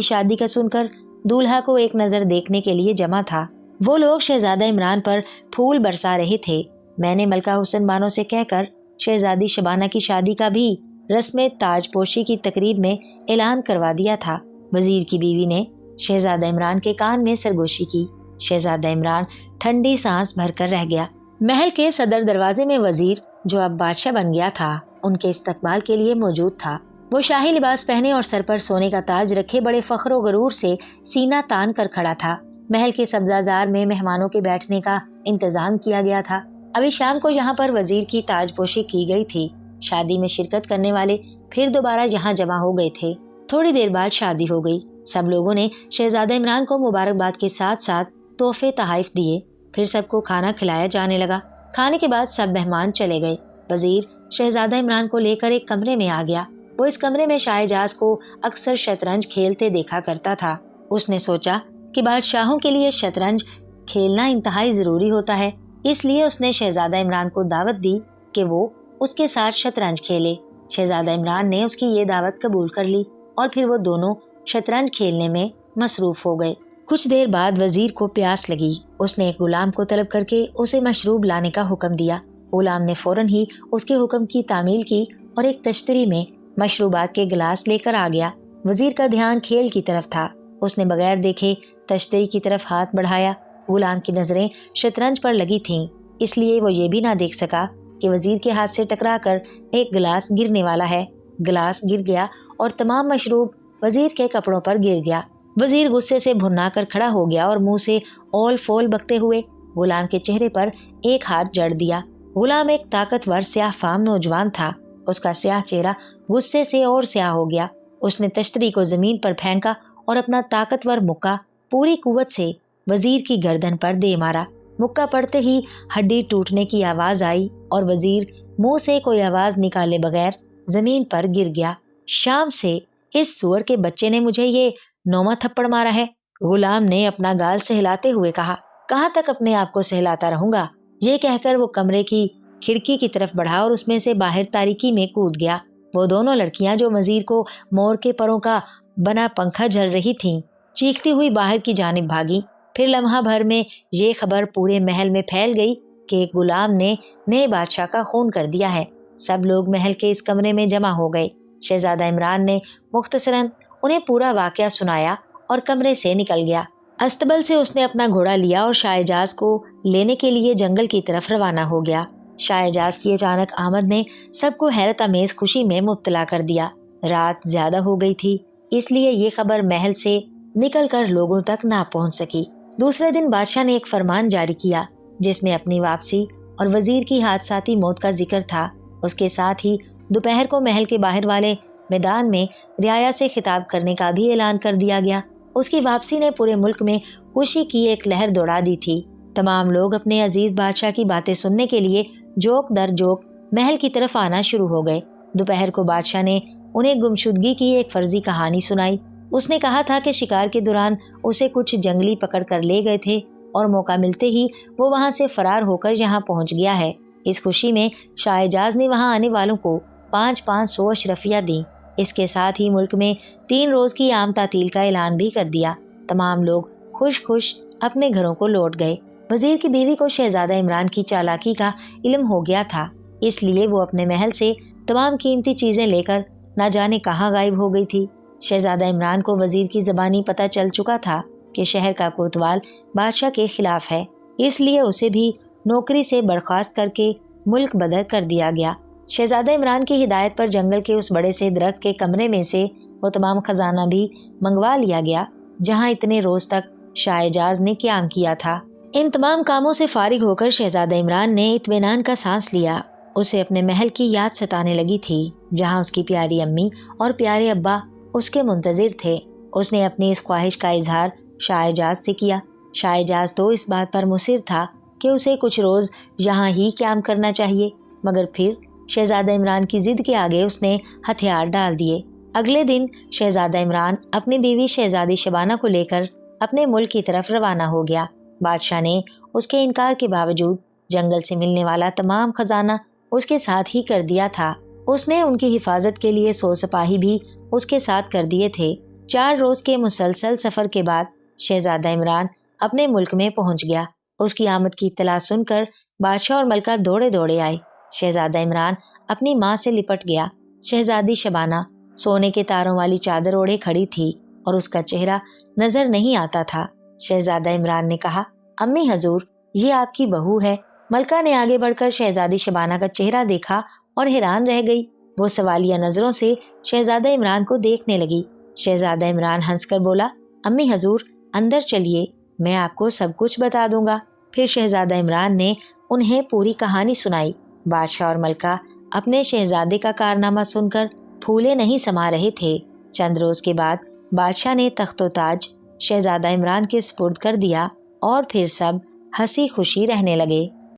شادی کا سن کر دولہا کو ایک نظر دیکھنے کے لیے جمع تھا۔ وہ لوگ شہزادہ عمران پر پھول برسا رہے تھے۔ میں نے ملکہ حسن بانو سے کہہ کر شہزادی شبانہ کی شادی کا بھی رسم تاج پوشی کی تقریب میں اعلان کروا دیا تھا۔ وزیر کی بیوی نے شہزادہ عمران کے کان میں سرگوشی کی۔ شہزادہ عمران ٹھنڈی سانس بھر کر رہ گیا۔ محل کے صدر دروازے میں وزیر، جو اب بادشاہ بن گیا تھا، ان کے استقبال کے لیے موجود تھا۔ وہ شاہی لباس پہنے اور سر پر سونے کا تاج رکھے بڑے فخر و غرور سے سینہ تان کر کھڑا تھا۔ محل کے سبزہ زار میں مہمانوں کے بیٹھنے کا انتظام کیا گیا تھا۔ ابھی شام کو یہاں پر وزیر کی تاج پوشی کی گئی تھی۔ شادی میں شرکت کرنے والے پھر دوبارہ یہاں جمع ہو گئے تھے۔ تھوڑی دیر بعد شادی ہو گئی۔ سب لوگوں نے شہزادہ عمران کو مبارکباد کے ساتھ ساتھ تحفے تحائف دیے۔ پھر سب کو کھانا کھلایا جانے لگا۔ کھانے کے بعد سب مہمان چلے گئے۔ وزیر شہزادہ عمران کو لے کر ایک کمرے میں آ گیا۔ وہ اس کمرے میں شاہ اعجاز کو اکثر شطرنج کھیلتے دیکھا کرتا تھا۔ اس نے سوچا کہ بادشاہوں کے لیے شطرنج کھیلنا انتہائی ضروری ہوتا ہے، اس لیے اس نے شہزادہ عمران کو دعوت دی کہ وہ اس کے ساتھ شطرنج کھیلے۔ شہزادہ عمران نے اس کی یہ دعوت قبول کر لی اور پھر وہ دونوں شطرنج کھیلنے میں مصروف ہو گئے۔ کچھ دیر بعد وزیر کو پیاس لگی۔ اس نے ایک غلام کو طلب کر کے اسے مشروب لانے کا حکم دیا۔ غلام نے فوراً ہی اس کے حکم کی تعمیل کی اور ایک تشتری میں مشروبات کے گلاس لے کر آ گیا۔ وزیر کا دھیان کھیل کی طرف تھا۔ اس نے بغیر دیکھے تشتری کی طرف ہاتھ بڑھایا۔ غلام کی نظریں شطرنج پر لگی تھیں، اس لیے وہ یہ بھی نہ دیکھ سکا کہ وزیر کے ہاتھ سے ٹکرا کر ایک گلاس گرنے والا ہے۔ گلاس گر گیا اور تمام مشروب وزیر کے کپڑوں پر گر گیا۔ وزیر غصے سے بھرنا کر کھڑا ہو گیا اور منہ سے اول فول بکتے ہوئے غلام کے چہرے پر ایک ہاتھ جڑ دیا۔ غلام ایک طاقتور سیاہ فام نوجوان تھا۔ اس کا سیاہ چہرہ غصے سے اور سیاہ ہو گیا۔ اس نے تشتری کو زمین پر پھینکا اور اپنا طاقتور مکہ پوری قوت سے وزیر کی گردن پر دے مارا۔ مکہ پڑتے ہی ہڈی ٹوٹنے کی آواز آئی اور وزیر منہ سے کوئی آواز نکالے بغیر زمین پر گر گیا۔ شام سے اس سور کے بچے نے مجھے یہ 9واں تھپڑ مارا ہے، غلام نے اپنا گال سہلاتے ہوئے کہا۔ کہاں تک اپنے آپ کو سہلاتا رہوں گا؟ یہ کہہ کر وہ کمرے کی کھڑکی کی طرف بڑھا اور اس میں سے باہر تاریکی میں کود گیا۔ وہ دونوں لڑکیاں جو وزیر کو مور کے پروں کا بنا پنکھا جھل رہی تھیں، چیختی ہوئی باہر کی جانب بھاگی۔ پھر لمحہ بھر میں یہ خبر پورے محل میں پھیل گئی کہ ایک غلام نے نئے بادشاہ کا خون کر دیا ہے۔ سب لوگ محل کے اس کمرے میں جمع ہو گئے۔ شہزادہ عمران نے مختصراً انہیں پورا واقعہ سنایا اور کمرے سے نکل گیا۔ استبل سے اس نے اپنا گھوڑا لیا اور شاہ اعجاز کو لینے کے لیے جنگل کی طرف روانہ ہو گیا۔ شاہ اعجاز کی اچانک آمد نے سب کو حیرت امیز خوشی میں مبتلا کر دیا۔ رات زیادہ ہو گئی تھی، اس لیے یہ خبر محل سے نکل کر لوگوں تک نہ پہنچ سکی۔ دوسرے دن بادشاہ نے ایک فرمان جاری کیا جس میں اپنی واپسی اور وزیر کی حادثاتی موت کا ذکر تھا۔ اس کے ساتھ ہی دوپہر کو محل کے باہر والے میدان میں رعایا سے خطاب کرنے کا بھی اعلان کر دیا گیا۔ اس کی واپسی نے پورے ملک میں خوشی کی ایک لہر دوڑا دی تھی۔ تمام لوگ اپنے عزیز بادشاہ کی باتیں سننے کے لیے جوک در جوک محل کی طرف آنا شروع ہو گئے۔ دوپہر کو بادشاہ نے انہیں گمشدگی کی ایک فرضی کہانی سنائی۔ اس نے کہا تھا کہ شکار کے دوران اسے کچھ جنگلی پکڑ کر لے گئے تھے اور موقع ملتے ہی وہ وہاں سے فرار ہو کر یہاں پہنچ گیا ہے۔ اس خوشی میں شاہ اعجاز نے وہاں آنے والوں کو 500 اشرفیہ دیں۔ اس کے ساتھ ہی ملک میں 3 روز کی عام تعطیل کا اعلان بھی کر دیا۔ تمام لوگ خوش اپنے گھروں کو لوٹ گئے۔ وزیر کی بیوی کو شہزادہ عمران کی چالاکی کا علم ہو گیا تھا، اس لیے وہ اپنے محل سے تمام قیمتی چیزیں لے کر نہ جانے کہاں غائب ہو گئی تھی۔ شہزادہ عمران کو وزیر کی زبانی پتہ چل چکا تھا کہ شہر کا کوتوال بادشاہ کے خلاف ہے، اس لیے اسے بھی نوکری سے برخاست کر کے ملک بدر کر دیا گیا۔ شہزادہ عمران کی ہدایت پر جنگل کے اس بڑے سے درخت کے کمرے میں سے وہ تمام خزانہ بھی منگوا لیا گیا جہاں اتنے روز تک شاہ اعجاز نے قیام کیا تھا۔ ان تمام کاموں سے فارغ ہو کر شہزادہ عمران نے اطمینان کا سانس لیا۔ اسے اپنے محل کی یاد ستانے لگی تھی جہاں اس کی پیاری امی اور پیارے ابا اس کے منتظر تھے۔ اس نے اپنی اس خواہش کا اظہار شاہ اعجاز سے کیا۔ شاہ اعجاز تو اس بات پر مصر تھا کہ اسے کچھ روز یہاں ہی قیام کرنا چاہیے، مگر پھر شہزادہ عمران کی ضد کے آگے اس نے ہتھیار ڈال دیے۔ اگلے دن شہزادہ عمران اپنی بیوی شہزادی شبانہ کو لے کر اپنے ملک کی طرف روانہ ہو گیا۔ بادشاہ نے اس کے انکار کے باوجود جنگل سے ملنے والا تمام خزانہ اس کے ساتھ ہی کر دیا تھا۔ اس نے ان کی حفاظت کے لیے 100 سپاہی بھی اس کے ساتھ کر دیے تھے۔ 4 روز کے مسلسل سفر کے بعد شہزادہ عمران اپنے ملک میں پہنچ گیا۔ اس کی آمد کی اطلاع سن کر بادشاہ اور ملکہ دوڑے آئے۔ شہزادہ عمران اپنی ماں سے لپٹ گیا۔ شہزادی شبانہ سونے کے تاروں والی چادر اوڑھے کھڑی تھی اور اس کا چہرہ نظر نہیں آتا تھا۔ شہزادہ عمران نے کہا، امی حضور، یہ آپ کی بہو ہے۔ ملکہ نے آگے بڑھ کر شہزادی شبانہ کا چہرہ دیکھا اور حیران رہ گئی۔ وہ سوالیہ نظروں سے شہزادہ عمران کو دیکھنے لگی۔ شہزادہ عمران ہنس کر بولا، امی حضور اندر چلیے، میں آپ کو سب کچھ بتا دوں گا۔ پھر شہزادہ عمران نے انہیں پوری کہانی سنائی۔ بادشاہ اور ملکہ اپنے شہزادے کا کارنامہ سن کر پھولے نہیں سما رہے تھے۔ چند روز کے بعد بادشاہ نے تخت و تاج شہزادہ عمران کے سپرد کر دیا اور پھر سب ہنسی خوشی رہنے لگے۔